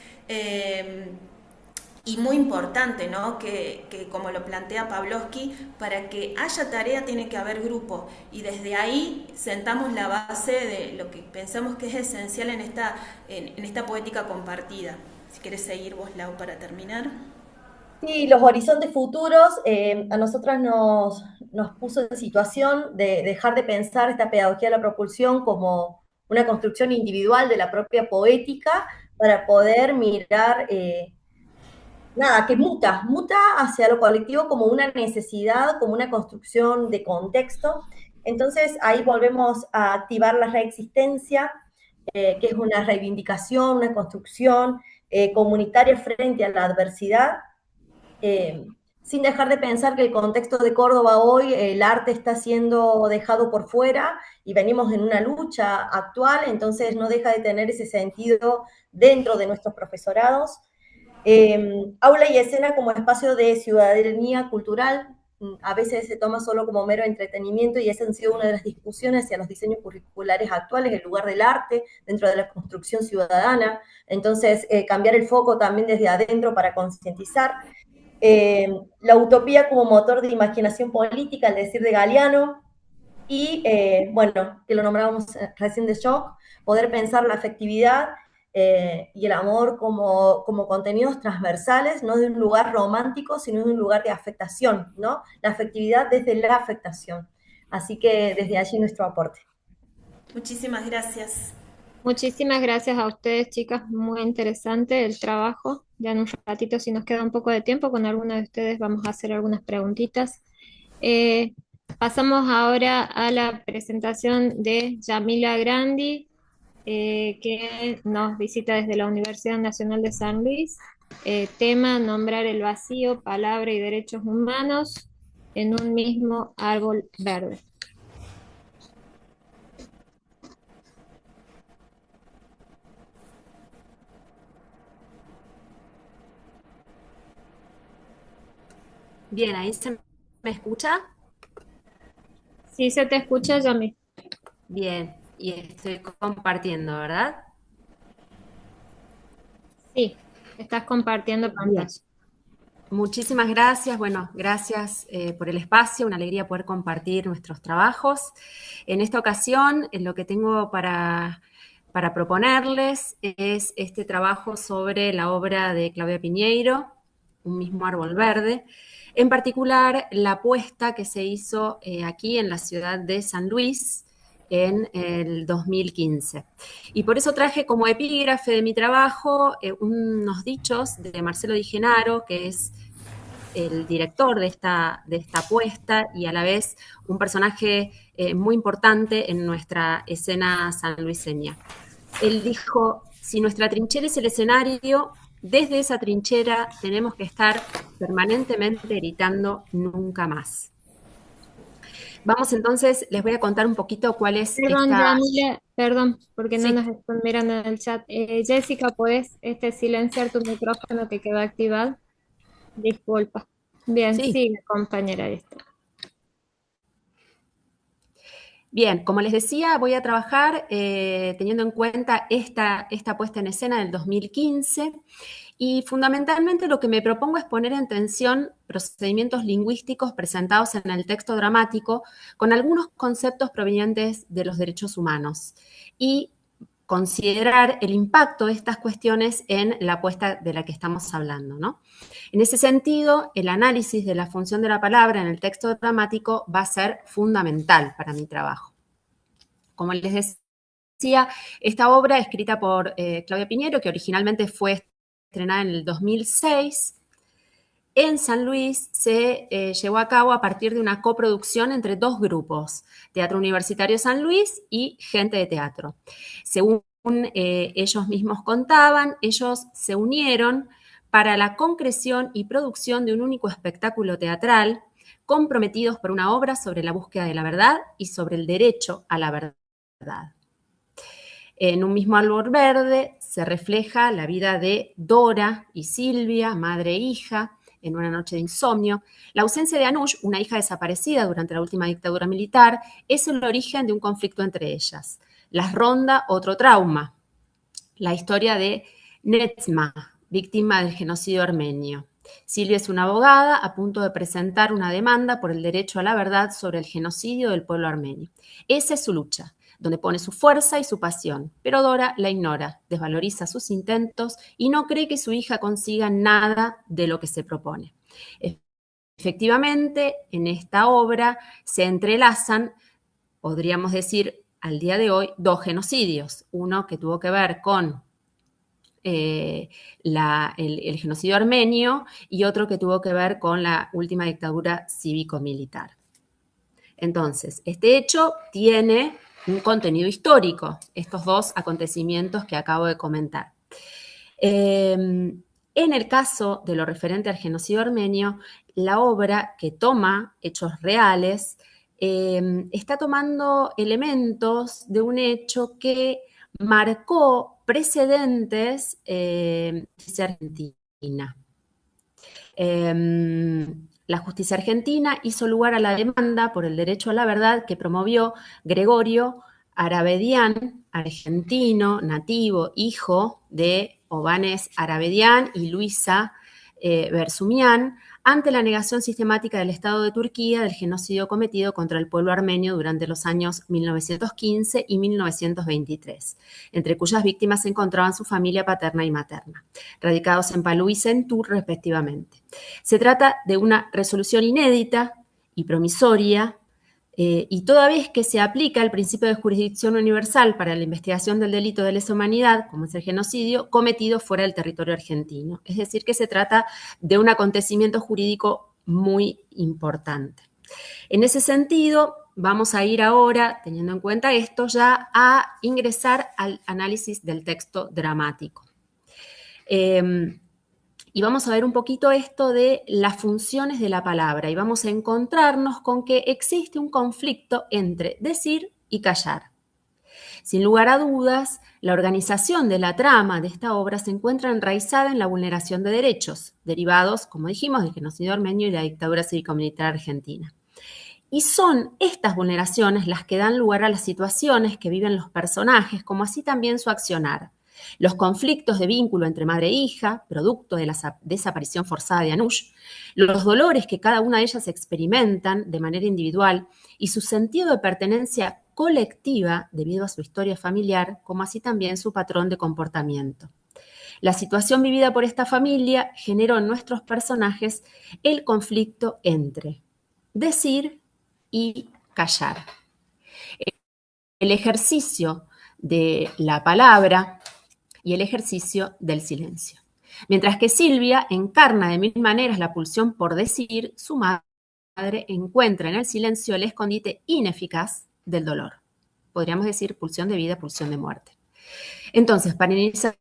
[SPEAKER 4] Y muy importante, ¿no? Que como lo plantea Pavlovsky, para que haya tarea tiene que haber grupo, y desde ahí sentamos la base de lo que pensamos que es esencial en esta poética compartida. Si quieres seguir vos, Lau, para terminar.
[SPEAKER 3] Sí, los horizontes futuros a nosotras nos puso en situación de dejar de pensar esta pedagogía de la propulsión como una construcción individual de la propia poética para poder mirar, nada, que muta hacia lo colectivo como una necesidad, como una construcción de contexto. Entonces ahí volvemos a activar la reexistencia, que es una reivindicación, una construcción comunitaria frente a la adversidad, sin dejar de pensar que el contexto de Córdoba hoy, el arte está siendo dejado por fuera y venimos en una lucha actual, entonces no deja de tener ese sentido dentro de nuestros profesorados. Aula y escena como espacio de ciudadanía cultural, a veces se toma solo como mero entretenimiento y esa ha sido una de las discusiones hacia los diseños curriculares actuales, el lugar del arte dentro de la construcción ciudadana, entonces cambiar el foco también desde adentro para concientizar. La utopía como motor de imaginación política, al decir de Galeano, y bueno, que lo nombrábamos recién de Shock, poder pensar la afectividad y el amor como contenidos transversales, no de un lugar romántico, sino de un lugar de afectación, ¿no? La afectividad desde la afectación. Así que desde allí nuestro aporte.
[SPEAKER 4] Muchísimas gracias.
[SPEAKER 1] Muchísimas gracias a ustedes, chicas. Muy interesante el trabajo. Ya en un ratito, si nos queda un poco de tiempo, con alguna de ustedes vamos a hacer algunas preguntitas. Eh, Pasamos ahora a la presentación de Yamila Grandi, que nos visita desde la Universidad Nacional de San Luis. Tema: nombrar el vacío, palabra y derechos humanos en un mismo árbol verde.
[SPEAKER 5] Bien, ahí se me escucha.
[SPEAKER 1] Sí, se te escucha, Yami.
[SPEAKER 5] Bien, y estoy compartiendo, ¿verdad?
[SPEAKER 1] Sí, estás compartiendo
[SPEAKER 5] Bien.
[SPEAKER 1] pantalla.
[SPEAKER 5] Muchísimas gracias. Bueno, gracias por el espacio, una alegría poder compartir nuestros trabajos. En esta ocasión, lo que tengo para proponerles es este trabajo sobre la obra de Claudia Piñeiro, Un mismo árbol verde. En particular, la apuesta que se hizo aquí en la ciudad de San Luis en el 2015. Y por eso traje como epígrafe de mi trabajo unos dichos de Marcelo Di Genaro, que es el director de esta apuesta y a la vez un personaje muy importante en nuestra escena sanluiseña. Él dijo: si nuestra trinchera es el escenario, desde esa trinchera tenemos que estar permanentemente gritando nunca más. Vamos entonces, les voy a contar un poquito cuál es
[SPEAKER 1] Perdón,
[SPEAKER 5] esta...
[SPEAKER 1] Yamila, perdón, porque no
[SPEAKER 5] Sí,
[SPEAKER 1] nos están mirando en el chat. Jessica, ¿puedes silenciar tu micrófono que quedó activado? Disculpa. Bien,
[SPEAKER 5] sí.
[SPEAKER 1] sigue, compañera. Ahí está.
[SPEAKER 5] Bien, como les decía, voy a trabajar teniendo en cuenta esta puesta en escena del 2015 y fundamentalmente lo que me propongo es poner en tensión procedimientos lingüísticos presentados en el texto dramático con algunos conceptos provenientes de los derechos humanos y considerar el impacto de estas cuestiones en la apuesta de la que estamos hablando, ¿no? En ese sentido, el análisis de la función de la palabra en el texto dramático va a ser fundamental para mi trabajo. Como les decía, esta obra escrita por Claudia Piñeiro, que originalmente fue estrenada en el 2006, en San Luis se llevó a cabo a partir de una coproducción entre dos grupos, Teatro Universitario San Luis y Gente de Teatro. Según ellos mismos contaban, ellos se unieron para la concreción y producción de un único espectáculo teatral, comprometidos por una obra sobre la búsqueda de la verdad y sobre el derecho a la verdad. En Un mismo árbol verde se refleja la vida de Dora y Silvia, madre e hija, en una noche de insomnio. La ausencia de Anush, una hija desaparecida durante la última dictadura militar, es el origen de un conflicto entre ellas. Las ronda otro trauma, la historia de Netzma, víctima del genocidio armenio. Silvia es una abogada a punto de presentar una demanda por el derecho a la verdad sobre el genocidio del pueblo armenio. Esa es su lucha, donde pone su fuerza y su pasión, pero Dora la ignora, desvaloriza sus intentos y no cree que su hija consiga nada de lo que se propone. Efectivamente, en esta obra se entrelazan, podríamos decir, al día de hoy 2 genocidios, uno que tuvo que ver con el genocidio armenio y otro que tuvo que ver con la última dictadura cívico-militar. Entonces, este hecho tiene un contenido histórico, estos 2 acontecimientos que acabo de comentar. En el caso de lo referente al genocidio armenio, la obra, que toma hechos reales, está tomando elementos de un hecho que marcó precedentes de justicia argentina. La justicia argentina hizo lugar a la demanda por el derecho a la verdad que promovió Gregorio Arabedián, argentino, nativo, hijo de Obanes Arabedián y Luisa Bersumián, ante la negación sistemática del Estado de Turquía del genocidio cometido contra el pueblo armenio durante los años 1915 y 1923, entre cuyas víctimas se encontraban su familia paterna y materna, radicados en Palú y Centur respectivamente. Se trata de una resolución inédita y promisoria, y toda vez que se aplica el principio de jurisdicción universal para la investigación del delito de lesa humanidad, como es el genocidio, cometido fuera del territorio argentino. Es decir, que se trata de un acontecimiento jurídico muy importante. En ese sentido, vamos a ir ahora, teniendo en cuenta esto, ya a ingresar al análisis del texto dramático. Y vamos a ver un poquito esto de las funciones de la palabra y vamos a encontrarnos con que existe un conflicto entre decir y callar. Sin lugar a dudas, la organización de la trama de esta obra se encuentra enraizada en la vulneración de derechos, derivados, como dijimos, del genocidio armenio y la dictadura cívico-militar argentina. Y son estas vulneraciones las que dan lugar a las situaciones que viven los personajes, como así también su accionar. Los conflictos de vínculo entre madre e hija, producto de la desaparición forzada de Anush, los dolores que cada una de ellas experimentan de manera individual y su sentido de pertenencia colectiva debido a su historia familiar, como así también su patrón de comportamiento. La situación vivida por esta familia generó en nuestros personajes el conflicto entre decir y callar. El ejercicio de la palabra y el ejercicio del silencio. Mientras que Silvia encarna de 1000 maneras la pulsión por decir, su madre encuentra en el silencio el escondite ineficaz del dolor. Podríamos decir pulsión de vida, pulsión de muerte. Entonces, para iniciar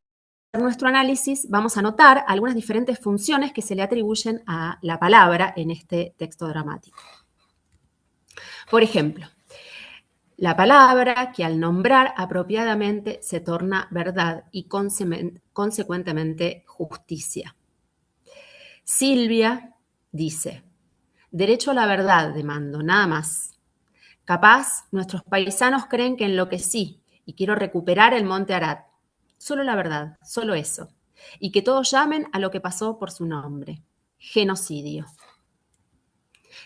[SPEAKER 5] nuestro análisis, vamos a notar algunas diferentes funciones que se le atribuyen a la palabra en este texto dramático. Por ejemplo, la palabra que al nombrar apropiadamente se torna verdad y consecuentemente justicia. Silvia dice, derecho a la verdad demando, nada más. Capaz nuestros paisanos creen que enloquecí y quiero recuperar el monte Arad. Solo la verdad, solo eso. Y que todos llamen a lo que pasó por su nombre, genocidio.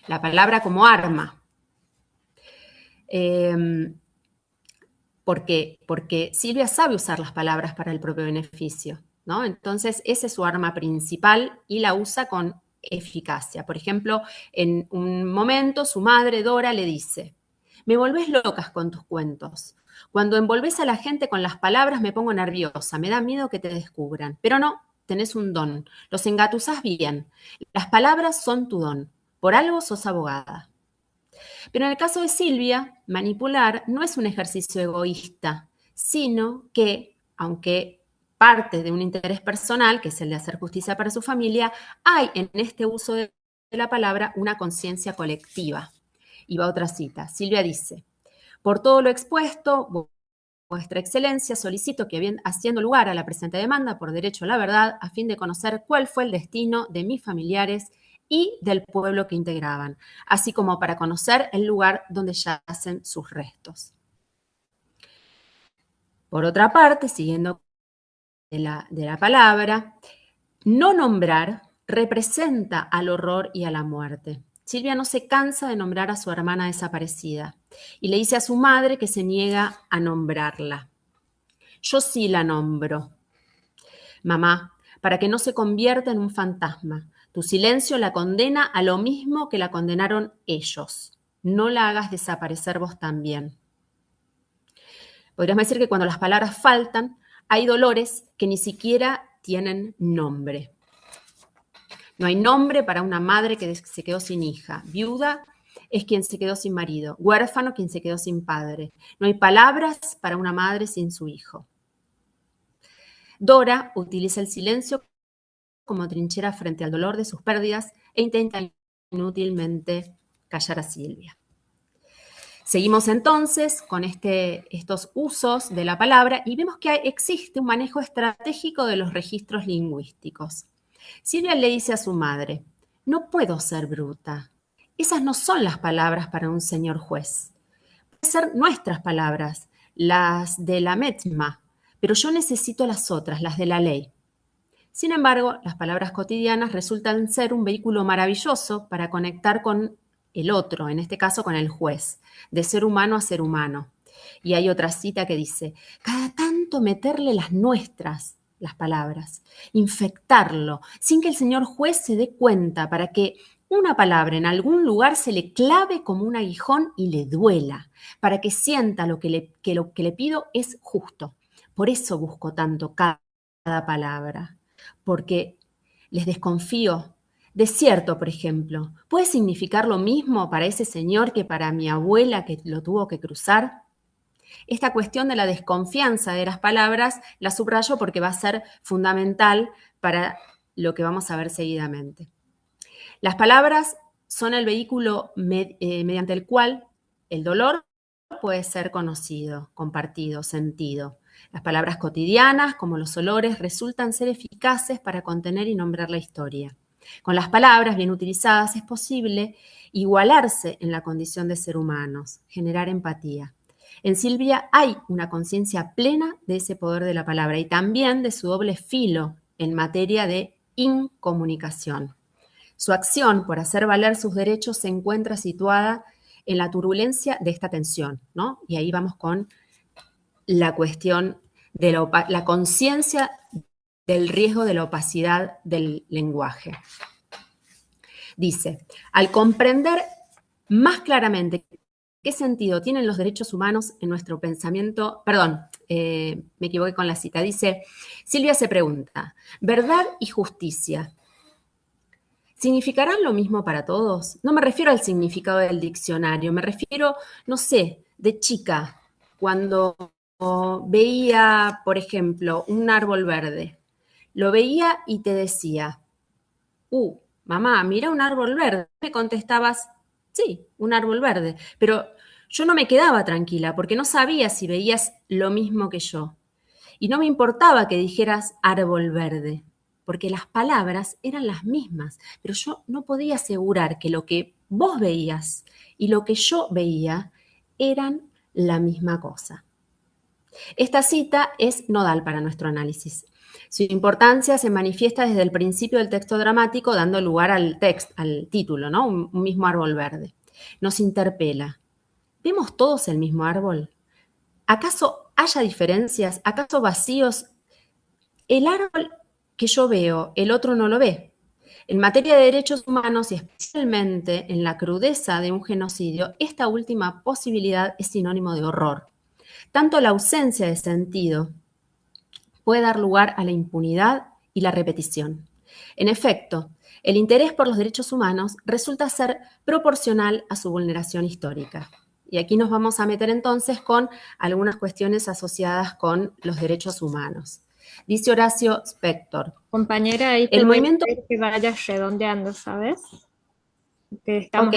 [SPEAKER 5] La palabra como arma. Porque Silvia sabe usar las palabras para el propio beneficio, ¿no? Entonces, esa es su arma principal y la usa con eficacia. Por ejemplo, en un momento su madre, Dora, le dice, me volvés locas con tus cuentos. Cuando envolvés a la gente con las palabras me pongo nerviosa, me da miedo que te descubran. Pero no, tenés un don, los engatusás bien. Las palabras son tu don, por algo sos abogada. Pero en el caso de Silvia, manipular no es un ejercicio egoísta, sino que, aunque parte de un interés personal, que es el de hacer justicia para su familia, hay en este uso de la palabra una conciencia colectiva. Y va otra cita. Silvia dice, por todo lo expuesto, Vuestra Excelencia, solicito que, haciendo lugar a la presente demanda por derecho a la verdad, a fin de conocer cuál fue el destino de mis familiares y del pueblo que integraban, así como para conocer el lugar donde yacen sus restos. Por otra parte, siguiendo de la palabra, no nombrar representa al horror y a la muerte. Silvia no se cansa de nombrar a su hermana desaparecida y le dice a su madre que se niega a nombrarla. Yo sí la nombro. Mamá, para que no se convierta en un fantasma. Tu silencio la condena a lo mismo que la condenaron ellos. No la hagas desaparecer vos también. Podríamos decir que cuando las palabras faltan, hay dolores que ni siquiera tienen nombre. No hay nombre para una madre que se quedó sin hija. Viuda es quien se quedó sin marido. Huérfano, quien se quedó sin padre. No hay palabras para una madre sin su hijo. Dora utiliza el silencio como trinchera frente al dolor de sus pérdidas e intenta inútilmente callar a Silvia. Seguimos entonces con estos usos de la palabra y vemos que existe un manejo estratégico de los registros lingüísticos. Silvia le dice a su madre, no puedo ser bruta. Esas no son las palabras para un señor juez. Pueden ser nuestras palabras, las de la metma, pero yo necesito las otras, las de la ley. Sin embargo, las palabras cotidianas resultan ser un vehículo maravilloso para conectar con el otro, en este caso con el juez, de ser humano a ser humano. Y hay otra cita que dice, cada tanto meterle las nuestras, las palabras, infectarlo, sin que el señor juez se dé cuenta, para que una palabra en algún lugar se le clave como un aguijón y le duela, para que sienta lo que le pido es justo. Por eso busco tanto cada palabra, porque les desconfío. Desierto, por ejemplo, ¿puede significar lo mismo para ese señor que para mi abuela que lo tuvo que cruzar? Esta cuestión de la desconfianza de las palabras la subrayo porque va a ser fundamental para lo que vamos a ver seguidamente. Las palabras son el vehículo mediante el cual el dolor puede ser conocido, compartido, sentido. Las palabras cotidianas, como los olores, resultan ser eficaces para contener y nombrar la historia. Con las palabras bien utilizadas es posible igualarse en la condición de ser humanos, generar empatía. En Silvia hay una conciencia plena de ese poder de la palabra y también de su doble filo en materia de incomunicación. Su acción por hacer valer sus derechos se encuentra situada en la turbulencia de esta tensión, ¿no? Y ahí vamos con la cuestión de la conciencia del riesgo de la opacidad del lenguaje. Dice, al comprender más claramente qué sentido tienen los derechos humanos en nuestro pensamiento, me equivoqué con la cita, dice, Silvia se pregunta, ¿verdad y justicia significarán lo mismo para todos? No me refiero al significado del diccionario, me refiero, no sé, de chica, cuando veía, por ejemplo, un árbol verde. Lo veía y te decía, mamá, mira un árbol verde. Me contestabas, sí, un árbol verde. Pero yo no me quedaba tranquila porque no sabía si veías lo mismo que yo. Y no me importaba que dijeras árbol verde, porque las palabras eran las mismas, pero yo no podía asegurar que lo que vos veías y lo que yo veía eran la misma cosa. Esta cita es nodal para nuestro análisis. Su importancia se manifiesta desde el principio del texto dramático, dando lugar al título, ¿no? Un mismo árbol verde. Nos interpela. ¿Vemos todos el mismo árbol? ¿Acaso haya diferencias? ¿Acaso vacíos? El árbol que yo veo, el otro no lo ve. En materia de derechos humanos y especialmente en la crudeza de un genocidio, esta última posibilidad es sinónimo de horror. Tanto la ausencia de sentido puede dar lugar a la impunidad y la repetición. En efecto, el interés por los derechos humanos resulta ser proporcional a su vulneración histórica. Y aquí nos vamos a meter entonces con algunas cuestiones asociadas con los derechos humanos. Dice Horacio Spector.
[SPEAKER 1] Compañera, ahí te voy a pedir que vayas redondeando, ¿sabes? Que estamos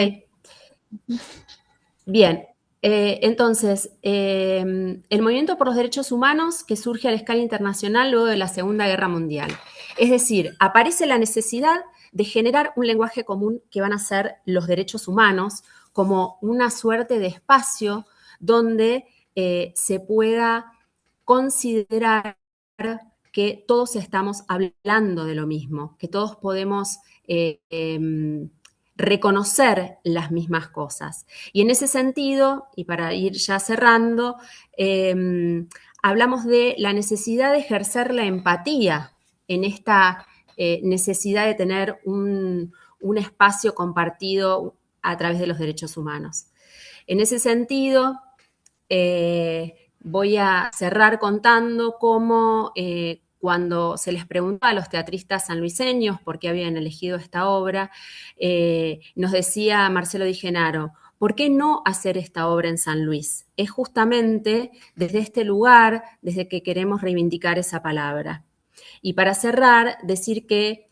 [SPEAKER 5] Bien. Entonces, el movimiento por los derechos humanos que surge a la escala internacional luego de la Segunda Guerra Mundial. Es decir, aparece la necesidad de generar un lenguaje común que van a ser los derechos humanos como una suerte de espacio donde se pueda considerar que todos estamos hablando de lo mismo, que todos podemos reconocer las mismas cosas. Y en ese sentido, y para ir ya cerrando, hablamos de la necesidad de ejercer la empatía en esta necesidad de tener un espacio compartido a través de los derechos humanos. En ese sentido, voy a cerrar contando cómo cuando se les preguntaba a los teatristas sanluiseños por qué habían elegido esta obra, nos decía Marcelo Di Genaro, ¿por qué no hacer esta obra en San Luis? Es justamente desde este lugar, desde que queremos reivindicar esa palabra. Y para cerrar, decir que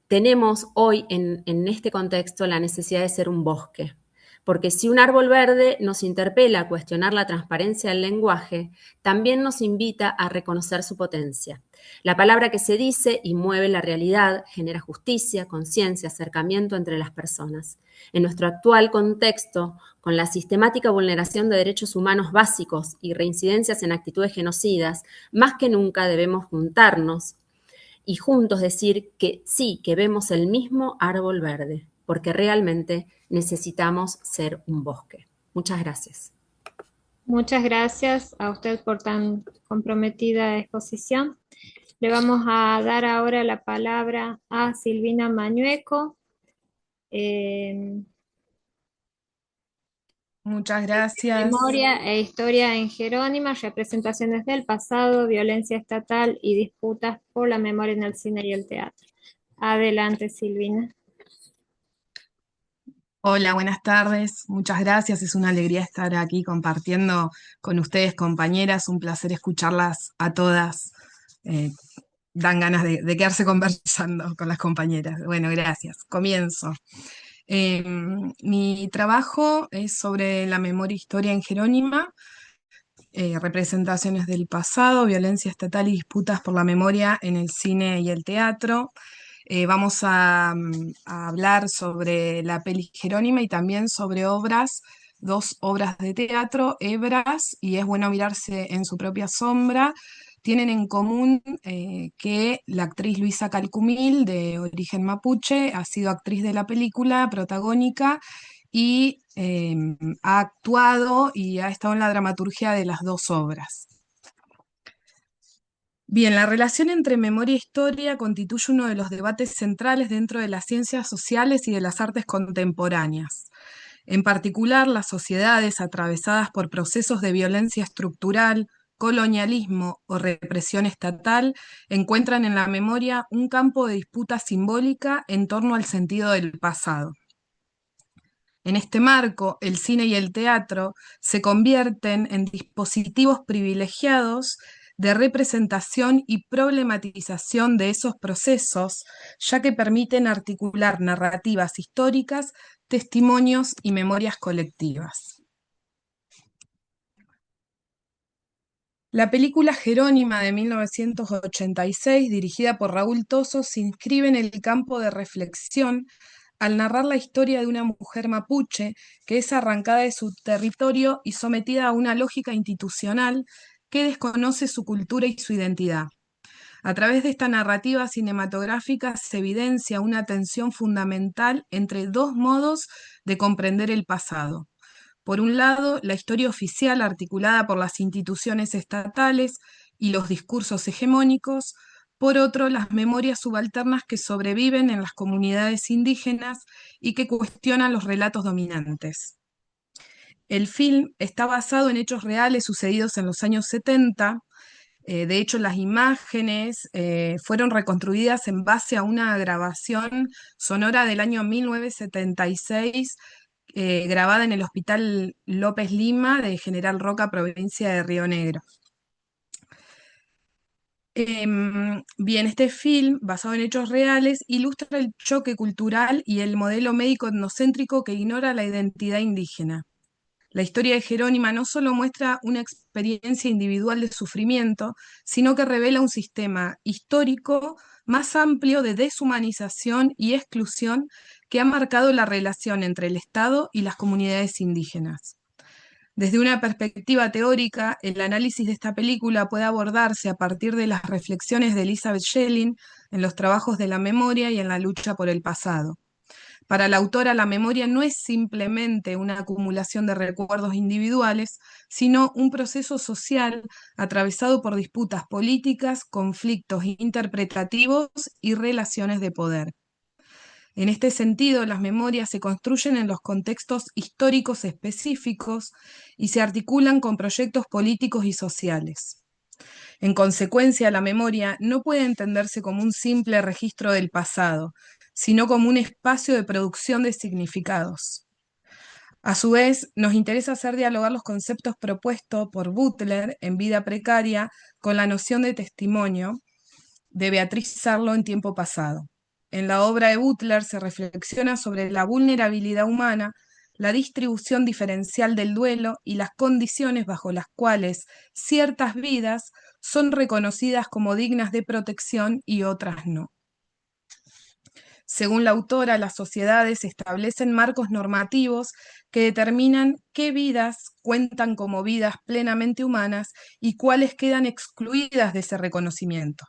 [SPEAKER 5] tenemos hoy en este contexto la necesidad de ser un bosque. Porque si un árbol verde nos interpela a cuestionar la transparencia del lenguaje, también nos invita a reconocer su potencia. La palabra que se dice y mueve la realidad genera justicia, conciencia, acercamiento entre las personas. En nuestro actual contexto, con la sistemática vulneración de derechos humanos básicos y reincidencias en actitudes genocidas, más que nunca debemos juntarnos y juntos decir que sí, que vemos el mismo árbol verde, porque realmente necesitamos ser un bosque. Muchas gracias.
[SPEAKER 1] Muchas gracias a usted por tan comprometida exposición. Le vamos a dar ahora la palabra a Silvina Mañueco.
[SPEAKER 6] Muchas gracias.
[SPEAKER 1] Memoria e historia en Jerónima, representaciones del pasado, violencia estatal y disputas por la memoria en el cine y el teatro. Adelante, Silvina.
[SPEAKER 6] Hola, buenas tardes. Muchas gracias. Es una alegría estar aquí compartiendo con ustedes, compañeras. Un placer escucharlas a todas. Dan ganas de quedarse conversando con las compañeras. Bueno, gracias. Comienzo. Mi trabajo es sobre la memoria e historia en Jerónima, representaciones del pasado, violencia estatal y disputas por la memoria en el cine y el teatro. Vamos a hablar sobre la peli Jerónima y también sobre dos obras de teatro, Hebras y Es bueno mirarse en su propia sombra. Tienen en común que la actriz Luisa Calcumil, de origen mapuche, ha sido actriz de la película, protagónica, y ha actuado y ha estado en la dramaturgia de las dos obras. Bien, la relación entre memoria e historia constituye uno de los debates centrales dentro de las ciencias sociales y de las artes contemporáneas. En particular, las sociedades atravesadas por procesos de violencia estructural, colonialismo o represión estatal encuentran en la memoria un campo de disputa simbólica en torno al sentido del pasado. En este marco, el cine y el teatro se convierten en dispositivos privilegiados de representación y problematización de esos procesos, ya que permiten articular narrativas históricas, testimonios y memorias colectivas. La película Jerónima de 1986, dirigida por Raúl Toso, se inscribe en el campo de reflexión al narrar la historia de una mujer mapuche que es arrancada de su territorio y sometida a una lógica institucional que desconoce su cultura y su identidad. A través de esta narrativa cinematográfica se evidencia una tensión fundamental entre dos modos de comprender el pasado. Por un lado, la historia oficial articulada por las instituciones estatales y los discursos hegemónicos. Por otro, las memorias subalternas que sobreviven en las comunidades indígenas y que cuestionan los relatos dominantes. El film está basado en hechos reales sucedidos en los años 70. De hecho, las imágenes fueron reconstruidas en base a una grabación sonora del año 1976, grabada en el Hospital López Lima de General Roca, provincia de Río Negro. Bien, este film, basado en hechos reales, ilustra el choque cultural y el modelo médico etnocéntrico que ignora la identidad indígena. La historia de Jerónima no solo muestra una experiencia individual de sufrimiento, sino que revela un sistema histórico más amplio de deshumanización y exclusión que ha marcado la relación entre el Estado y las comunidades indígenas. Desde una perspectiva teórica, el análisis de esta película puede abordarse a partir de las reflexiones de Elizabeth Schelling en los trabajos de la memoria y en la lucha por el pasado. Para la autora, la memoria no es simplemente una acumulación de recuerdos individuales, sino un proceso social atravesado por disputas políticas, conflictos interpretativos y relaciones de poder. En este sentido, las memorias se construyen en los contextos históricos específicos y se articulan con proyectos políticos y sociales. En consecuencia, la memoria no puede entenderse como un simple registro del pasado, sino como un espacio de producción de significados. A su vez, nos interesa hacer dialogar los conceptos propuestos por Butler en Vida Precaria con la noción de testimonio de Beatriz Sarlo en Tiempo Pasado. En la obra de Butler se reflexiona sobre la vulnerabilidad humana, la distribución diferencial del duelo y las condiciones bajo las cuales ciertas vidas son reconocidas como dignas de protección y otras no. Según la autora, las sociedades establecen marcos normativos que determinan qué vidas cuentan como vidas plenamente humanas y cuáles quedan excluidas de ese reconocimiento.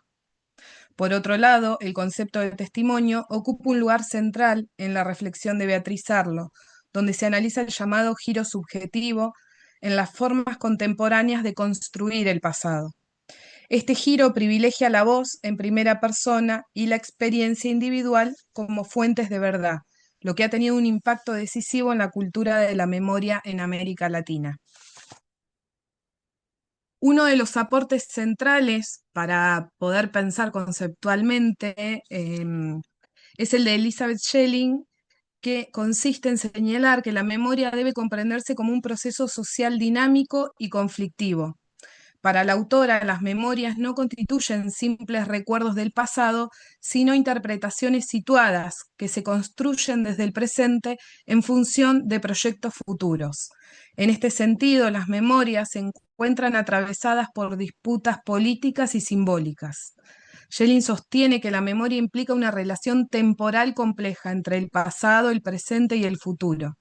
[SPEAKER 6] Por otro lado, el concepto de testimonio ocupa un lugar central en la reflexión de Beatriz Sarlo, donde se analiza el llamado giro subjetivo en las formas contemporáneas de construir el pasado. Este giro privilegia la voz en primera persona y la experiencia individual como fuentes de verdad, lo que ha tenido un impacto decisivo en la cultura de la memoria en América Latina. Uno de los aportes centrales para poder pensar conceptualmente es el de Elizabeth Schelling, que consiste en señalar que la memoria debe comprenderse como un proceso social dinámico y conflictivo. Para la autora, las memorias no constituyen simples recuerdos del pasado, sino interpretaciones situadas que se construyen desde el presente en función de proyectos futuros. En este sentido, las memorias se encuentran atravesadas por disputas políticas y simbólicas. Schelling sostiene que la memoria implica una relación temporal compleja entre el pasado, el presente y el futuro.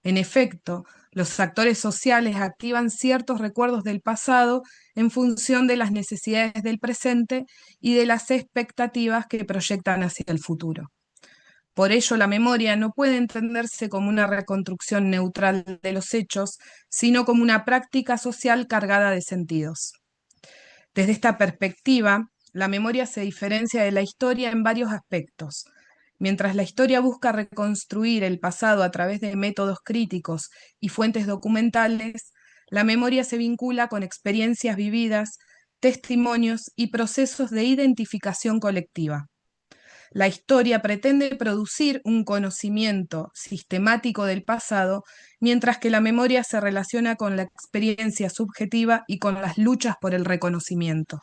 [SPEAKER 6] En efecto, los actores sociales activan ciertos recuerdos del pasado en función de las necesidades del presente y de las expectativas que proyectan hacia el futuro. Por ello, la memoria no puede entenderse como una reconstrucción neutral de los hechos, sino como una práctica social cargada de sentidos. Desde esta perspectiva, la memoria se diferencia de la historia en varios aspectos. Mientras la historia busca reconstruir el pasado a través de métodos críticos y fuentes documentales, la memoria se vincula con experiencias vividas, testimonios y procesos de identificación colectiva. La historia pretende producir un conocimiento sistemático del pasado, mientras que la memoria se relaciona con la experiencia subjetiva y con las luchas por el reconocimiento.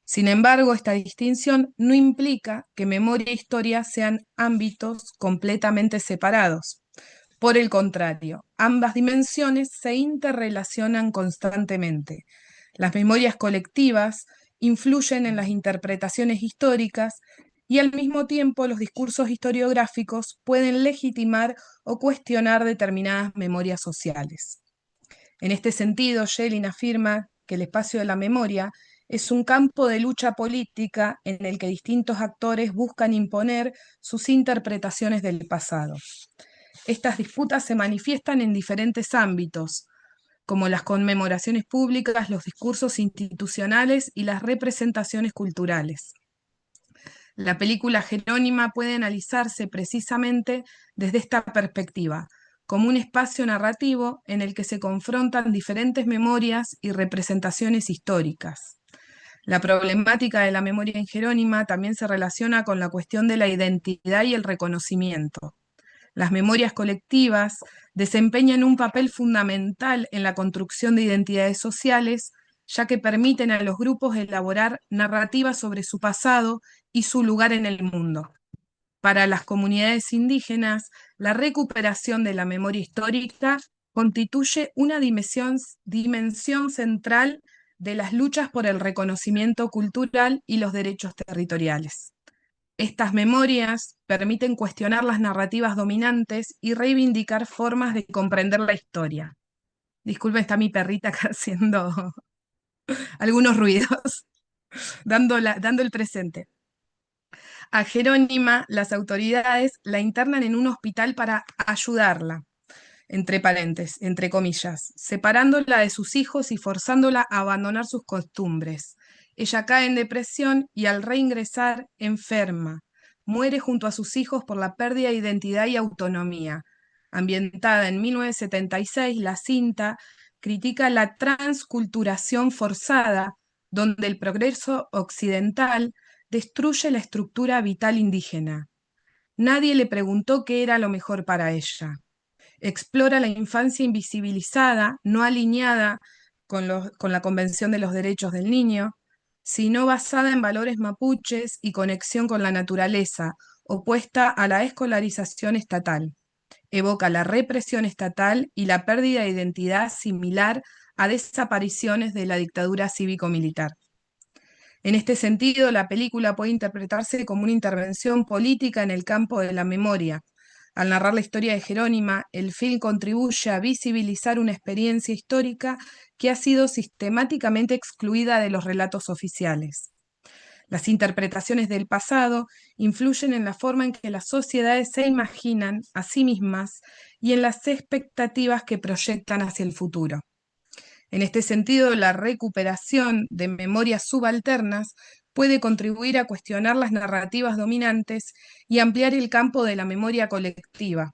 [SPEAKER 6] Sin embargo, esta distinción no implica que memoria e historia sean ámbitos completamente separados. Por el contrario, ambas dimensiones se interrelacionan constantemente. Las memorias colectivas influyen en las interpretaciones históricas y al mismo tiempo los discursos historiográficos pueden legitimar o cuestionar determinadas memorias sociales. En este sentido, Schelling afirma que el espacio de la memoria es un campo de lucha política en el que distintos actores buscan imponer sus interpretaciones del pasado. Estas disputas se manifiestan en diferentes ámbitos, como las conmemoraciones públicas, los discursos institucionales y las representaciones culturales. La película Jerónima puede analizarse precisamente desde esta perspectiva, como un espacio narrativo en el que se confrontan diferentes memorias y representaciones históricas. La problemática de la memoria en Jerónima también se relaciona con la cuestión de la identidad y el reconocimiento. Las memorias colectivas desempeñan un papel fundamental en la construcción de identidades sociales, ya que permiten a los grupos elaborar narrativas sobre su pasado y su lugar en el mundo. Para las comunidades indígenas, la recuperación de la memoria histórica constituye una dimensión central de las luchas por el reconocimiento cultural y los derechos territoriales. Estas memorias permiten cuestionar las narrativas dominantes y reivindicar formas de comprender la historia. Disculpen, está mi perrita acá haciendo algunos ruidos, dando el presente. A Jerónima, las autoridades la internan en un hospital para ayudarla, entre comillas, separándola de sus hijos y forzándola a abandonar sus costumbres. Ella cae en depresión y al reingresar enferma, muere junto a sus hijos por la pérdida de identidad y autonomía. Ambientada en 1976, la cinta critica la transculturación forzada, donde el progreso occidental destruye la estructura vital indígena. Nadie le preguntó qué era lo mejor para ella. Explora la infancia invisibilizada, no alineada con la Convención de los Derechos del Niño, sino basada en valores mapuches y conexión con la naturaleza, opuesta a la escolarización estatal. Evoca la represión estatal y la pérdida de identidad similar a desapariciones de la dictadura cívico-militar. En este sentido, la película puede interpretarse como una intervención política en el campo de la memoria. Al narrar la historia de Jerónima, el film contribuye a visibilizar una experiencia histórica que ha sido sistemáticamente excluida de los relatos oficiales. Las interpretaciones del pasado influyen en la forma en que las sociedades se imaginan a sí mismas y en las expectativas que proyectan hacia el futuro. En este sentido, la recuperación de memorias subalternas puede contribuir a cuestionar las narrativas dominantes y ampliar el campo de la memoria colectiva.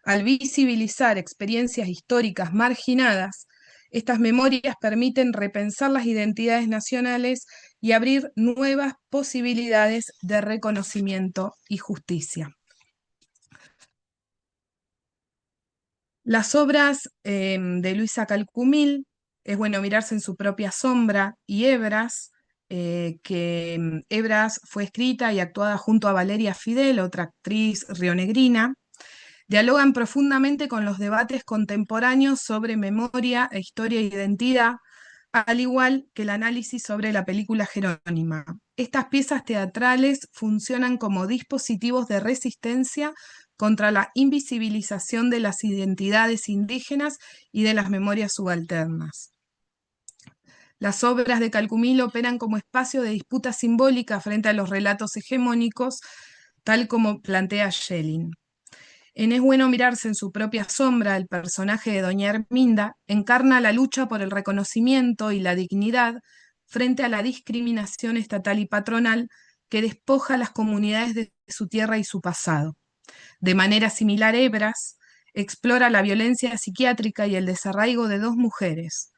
[SPEAKER 6] Al visibilizar experiencias históricas marginadas, estas memorias permiten repensar las identidades nacionales y abrir nuevas posibilidades de reconocimiento y justicia. Las obras de Luisa Calcumil, es bueno mirarse en su propia sombra, y Hebras, que Hebras fue escrita y actuada junto a Valeria Fidel, otra actriz rionegrina, dialogan profundamente con los debates contemporáneos sobre memoria, historia e identidad, al igual que el análisis sobre la película Jerónima. Estas piezas teatrales funcionan como dispositivos de resistencia contra la invisibilización de las identidades indígenas y de las memorias subalternas. Las obras de Calcumil operan como espacio de disputa simbólica frente a los relatos hegemónicos, tal como plantea Schelling. En Es bueno mirarse en su propia sombra, el personaje de Doña Herminda encarna la lucha por el reconocimiento y la dignidad frente a la discriminación estatal y patronal que despoja a las comunidades de su tierra y su pasado. De manera similar, Hebras explora la violencia psiquiátrica y el desarraigo de dos mujeres,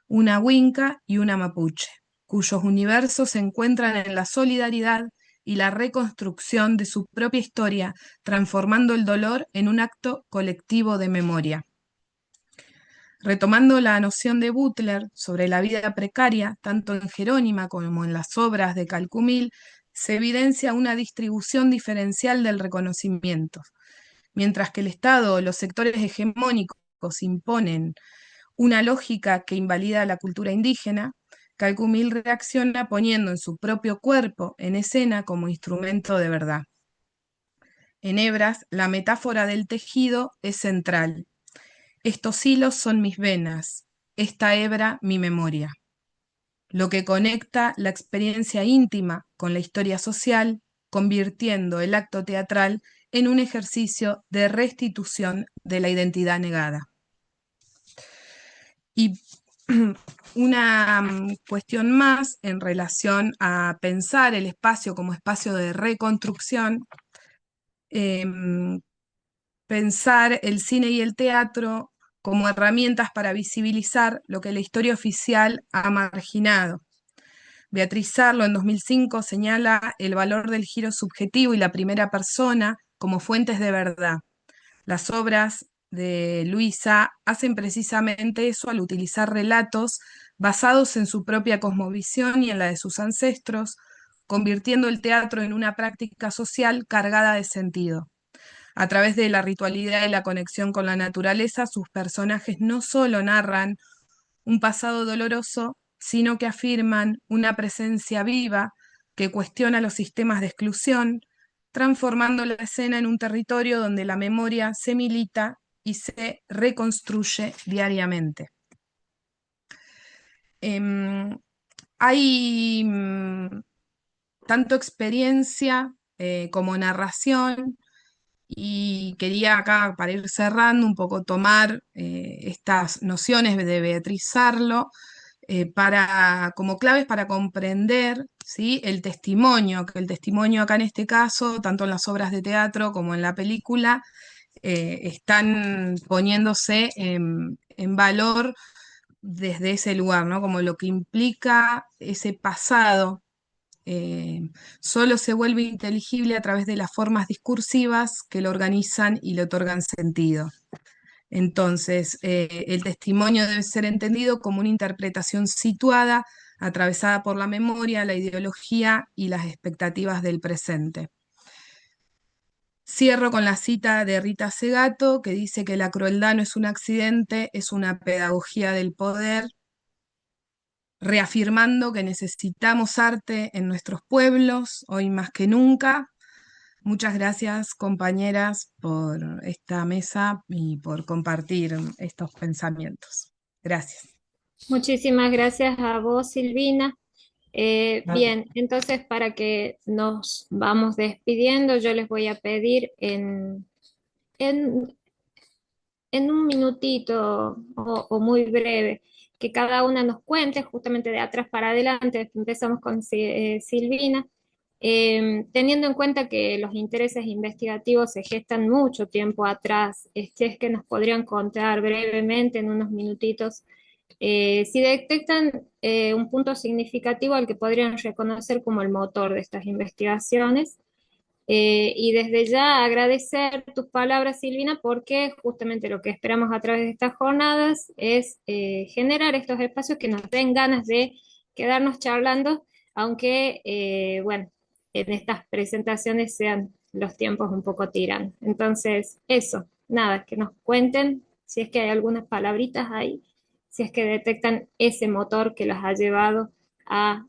[SPEAKER 6] una huinca y una mapuche, cuyos universos se encuentran en la solidaridad y la reconstrucción de su propia historia, transformando el dolor en un acto colectivo de memoria. Retomando la noción de Butler sobre la vida precaria, tanto en Jerónima como en las obras de Calcumil, se evidencia una distribución diferencial del reconocimiento. Mientras que el Estado o los sectores hegemónicos imponen una lógica que invalida la cultura indígena, Calcumil reacciona poniendo en su propio cuerpo en escena como instrumento de verdad. En Hebras, la metáfora del tejido es central. Estos hilos son mis venas, esta hebra mi memoria. Lo que conecta la experiencia íntima con la historia social, convirtiendo el acto teatral en un ejercicio de restitución de la identidad negada. Y una cuestión más en relación a pensar el espacio como espacio de reconstrucción, pensar el cine y el teatro como herramientas para visibilizar lo que la historia oficial ha marginado. Beatriz Sarlo en 2005 señala el valor del giro subjetivo y la primera persona como fuentes de verdad. Las obras de Luisa hacen precisamente eso al utilizar relatos basados en su propia cosmovisión y en la de sus ancestros, convirtiendo el teatro en una práctica social cargada de sentido. A través de la ritualidad y la conexión con la naturaleza, sus personajes no solo narran un pasado doloroso, sino que afirman una presencia viva que cuestiona los sistemas de exclusión, transformando la escena en un territorio donde la memoria se milita y se reconstruye diariamente. Hay tanto experiencia como narración, y quería acá, para ir cerrando, un poco tomar estas nociones de Beatriz Sarlo, como claves para comprender, ¿sí?, el testimonio, que el testimonio acá en este caso, tanto en las obras de teatro como en la película, están poniéndose en valor desde ese lugar, ¿no? Como lo que implica ese pasado. Solo se vuelve inteligible a través de las formas discursivas que lo organizan y le otorgan sentido. Entonces, el testimonio debe ser entendido como una interpretación situada, atravesada por la memoria, la ideología y las expectativas del presente. Cierro con la cita de Rita Segato, que dice que la crueldad no es un accidente, es una pedagogía del poder, reafirmando que necesitamos arte en nuestros pueblos, hoy más que nunca. Muchas gracias, compañeras, por esta mesa y por compartir estos pensamientos. Gracias.
[SPEAKER 1] Muchísimas gracias a vos, Silvina. Bien, entonces para que nos vamos despidiendo, yo les voy a pedir en, en un minutito o muy breve que cada una nos cuente, justamente de atrás para adelante, empezamos con Silvina, teniendo en cuenta que los intereses investigativos se gestan mucho tiempo atrás, es que nos podrían contar brevemente en unos minutitos si detectan un punto significativo al que podrían reconocer como el motor de estas investigaciones. Y desde ya agradecer tus palabras, Silvina, porque justamente lo que esperamos a través de estas jornadas es generar estos espacios que nos den ganas de quedarnos charlando, aunque, bueno, en estas presentaciones sean los tiempos un poco tiranos. Entonces, eso, nada, que nos cuenten si es que hay algunas palabritas ahí, si es que detectan ese motor que los ha llevado a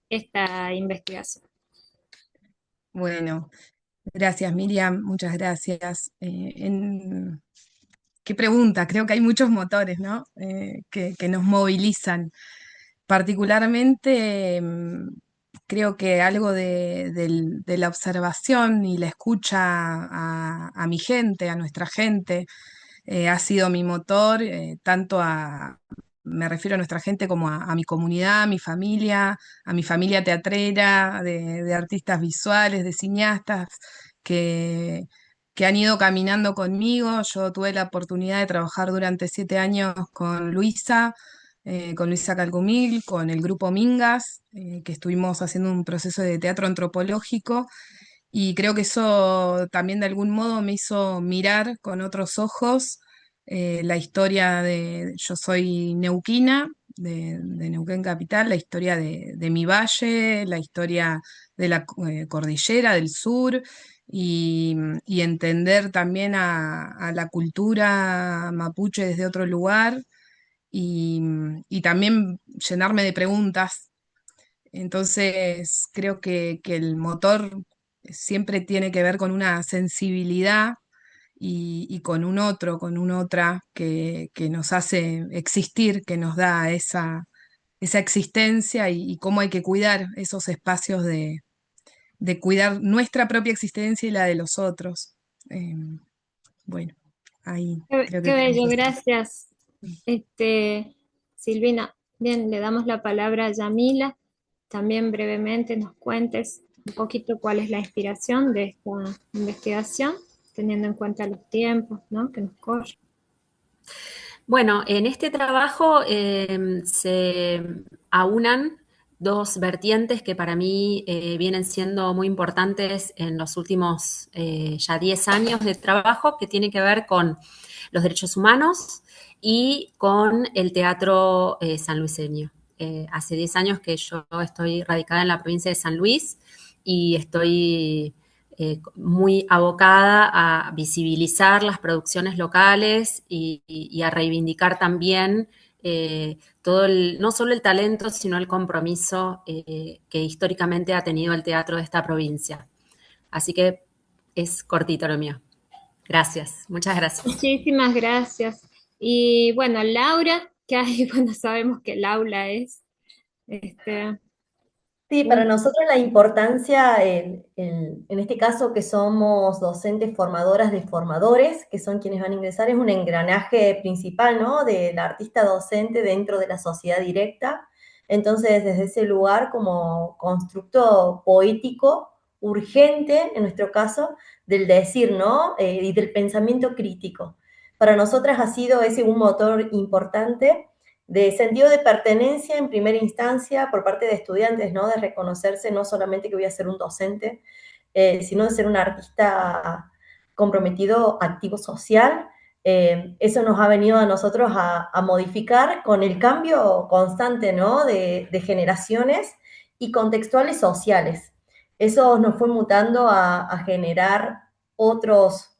[SPEAKER 1] esta investigación.
[SPEAKER 6] Bueno, gracias Miriam, muchas gracias. Qué pregunta, creo que hay muchos motores, ¿no? Que nos movilizan. Particularmente, creo que algo de la observación y la escucha a mi gente, a nuestra gente, ha sido mi motor, me refiero a nuestra gente como a mi comunidad, a mi familia teatrera, de artistas visuales, de cineastas, que, que han ido caminando conmigo. Yo tuve la oportunidad de trabajar durante 7 años con Luisa Calcumil, con el grupo Mingas, que estuvimos haciendo un proceso de teatro antropológico, y creo que eso también de algún modo me hizo mirar con otros ojos la historia yo soy neuquina, de Neuquén Capital, la historia de mi valle, la historia de la cordillera del sur, y entender también a la cultura mapuche desde otro lugar, y también llenarme de preguntas. Entonces, creo que el motor siempre tiene que ver con una sensibilidad y con un otro, con un otra que nos hace existir, que nos da esa existencia, y cómo hay que cuidar esos espacios de cuidar nuestra propia existencia y la de los otros. Eh, bueno, ahí creo que
[SPEAKER 1] Qué
[SPEAKER 6] podemos
[SPEAKER 1] bello,
[SPEAKER 6] estar.
[SPEAKER 1] gracias. Silvina, bien, le damos la palabra a Yamila. También brevemente nos cuentes un poquito cuál es la inspiración de esta investigación, teniendo en cuenta los tiempos, ¿no?, que nos corren.
[SPEAKER 5] Bueno, en este trabajo se aunan dos vertientes que para mí vienen siendo muy importantes en los últimos ya 10 años de trabajo, que tiene que ver con los derechos humanos y con el teatro sanluiseño. Hace 10 años que yo estoy radicada en la provincia de San Luis y estoy muy abocada a visibilizar las producciones locales y a reivindicar también no solo el talento, sino el compromiso que históricamente ha tenido el teatro de esta provincia. Así que es cortito lo mío. Gracias, muchas gracias.
[SPEAKER 1] Muchísimas gracias. Y bueno, Laura, que ahí, bueno, sabemos que el aula es,
[SPEAKER 3] Sí, para nosotros la importancia, en este caso que somos docentes formadoras de formadores, que son quienes van a ingresar, es un engranaje principal, ¿no? Del artista docente dentro de la sociedad directa. Entonces, desde ese lugar, como constructo poético, urgente, en nuestro caso, del decir, ¿no? Y del pensamiento crítico. Para nosotras ha sido ese un motor importante de sentido de pertenencia en primera instancia por parte de estudiantes, ¿no? De reconocerse no solamente que voy a ser un docente, sino de ser un artista comprometido, activo social. Eso nos ha venido a nosotros a modificar con el cambio constante, ¿no? De generaciones y contextuales sociales. Eso nos fue mutando a generar otras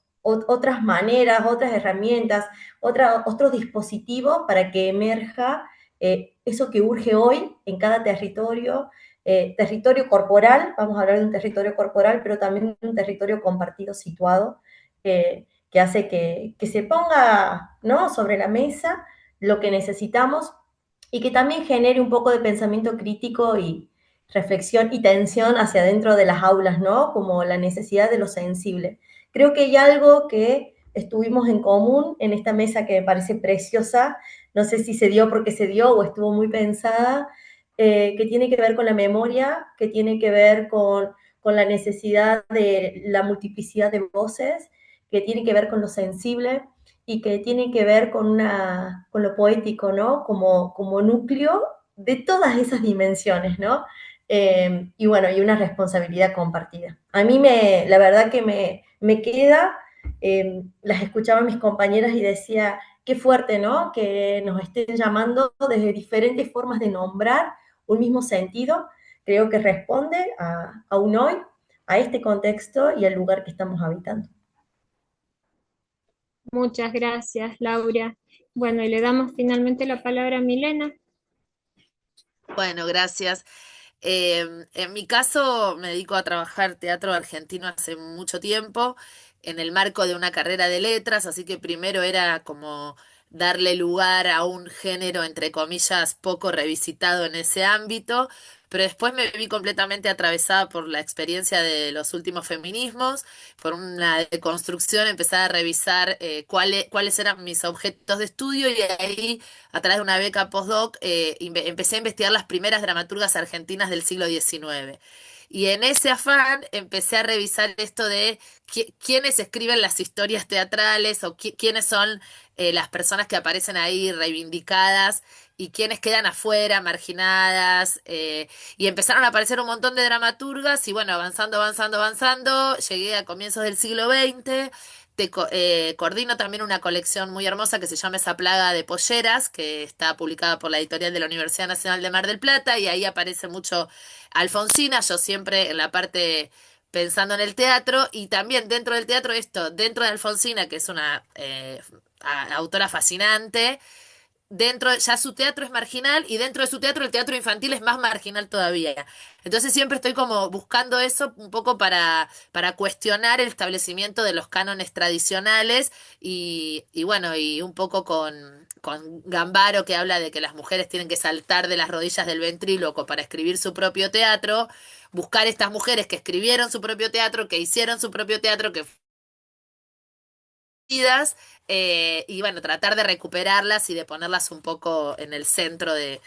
[SPEAKER 3] maneras, otras herramientas, otro dispositivo para que emerja eso que urge hoy en cada territorio, territorio corporal, vamos a hablar de un territorio corporal, pero también de un territorio compartido situado, que hace que se ponga, ¿no?, sobre la mesa lo que necesitamos y que también genere un poco de pensamiento crítico y reflexión y tensión hacia adentro de las aulas, ¿no? Como la necesidad de lo sensible. Creo que hay algo que estuvimos en común en esta mesa que me parece preciosa, no sé si se dio porque se dio o estuvo muy pensada, que tiene que ver con la memoria, que tiene que ver con la necesidad de la multiplicidad de voces, que tiene que ver con lo sensible y que tiene que ver con lo poético, ¿no? Como núcleo de todas esas dimensiones, ¿no? Y bueno, y una responsabilidad compartida. A mí la verdad que me queda, las escuchaba a mis compañeras y decía, qué fuerte, ¿no? Que nos estén llamando desde diferentes formas de nombrar un mismo sentido. Creo que responde a un hoy, a este contexto y al lugar que estamos habitando.
[SPEAKER 1] Muchas gracias, Laura. Bueno, y le damos finalmente la palabra a Milena.
[SPEAKER 2] Bueno, gracias. En mi caso me dedico a trabajar teatro argentino hace mucho tiempo en el marco de una carrera de letras, así que primero era como darle lugar a un género, entre comillas, poco revisitado en ese ámbito, pero después me vi completamente atravesada por la experiencia de los últimos feminismos, por una deconstrucción, empecé a revisar cuáles eran mis objetos de estudio y ahí a través de una beca postdoc, empecé a investigar las primeras dramaturgas argentinas del siglo XIX. Y en ese afán empecé a revisar esto de quiénes escriben las historias teatrales o quiénes son las personas que aparecen ahí reivindicadas y quiénes quedan afuera, marginadas. Y empezaron a aparecer un montón de dramaturgas y bueno, avanzando, llegué a comienzos del siglo XX. Coordino también una colección muy hermosa que se llama Esa plaga de polleras, que está publicada por la editorial de la Universidad Nacional de Mar del Plata, y ahí aparece mucho Alfonsina, yo siempre en la parte pensando en el teatro, y también dentro del teatro esto, dentro de Alfonsina, que es una autora fascinante, dentro, ya su teatro es marginal y dentro de su teatro el teatro infantil es más marginal todavía. Entonces siempre estoy como buscando eso un poco para cuestionar el establecimiento de los cánones tradicionales y bueno, y un poco con Gambaro que habla de que las mujeres tienen que saltar de las rodillas del ventríloco para escribir su propio teatro, buscar estas mujeres que escribieron su propio teatro, que hicieron su propio teatro, que y bueno, tratar de recuperarlas y de ponerlas un poco en el centro de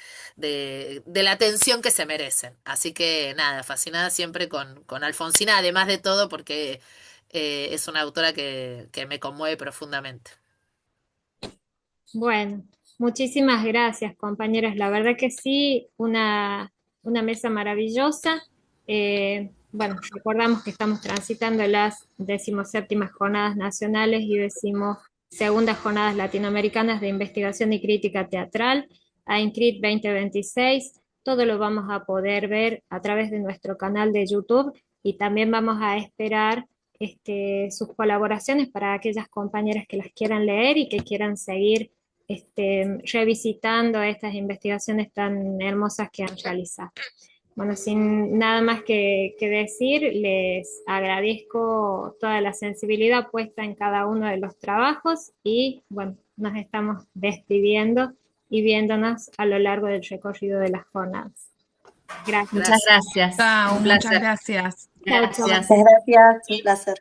[SPEAKER 2] la atención que se merecen. Así que nada, fascinada siempre con Alfonsina, además de todo porque es una autora que me conmueve profundamente.
[SPEAKER 1] Bueno, muchísimas gracias, compañeras. La verdad que sí, una mesa maravillosa. Bueno, recordamos que estamos transitando las 17ª Jornadas Nacionales y 12ª Jornadas Latinoamericanas de Investigación y Crítica Teatral, AINCRIT 2026. Todo lo vamos a poder ver a través de nuestro canal de YouTube y también vamos a esperar sus colaboraciones para aquellas compañeras que las quieran leer y que quieran seguir revisitando estas investigaciones tan hermosas que han realizado. Bueno, sin nada más que decir, les agradezco toda la sensibilidad puesta en cada uno de los trabajos y bueno, nos estamos despidiendo y viéndonos a lo largo del recorrido de las jornadas. Gracias.
[SPEAKER 7] Muchas gracias.
[SPEAKER 6] Chao,
[SPEAKER 7] Un
[SPEAKER 6] muchas
[SPEAKER 7] placer.
[SPEAKER 6] gracias.
[SPEAKER 1] Chao, chao.
[SPEAKER 7] Gracias.
[SPEAKER 3] Muchas gracias, un placer.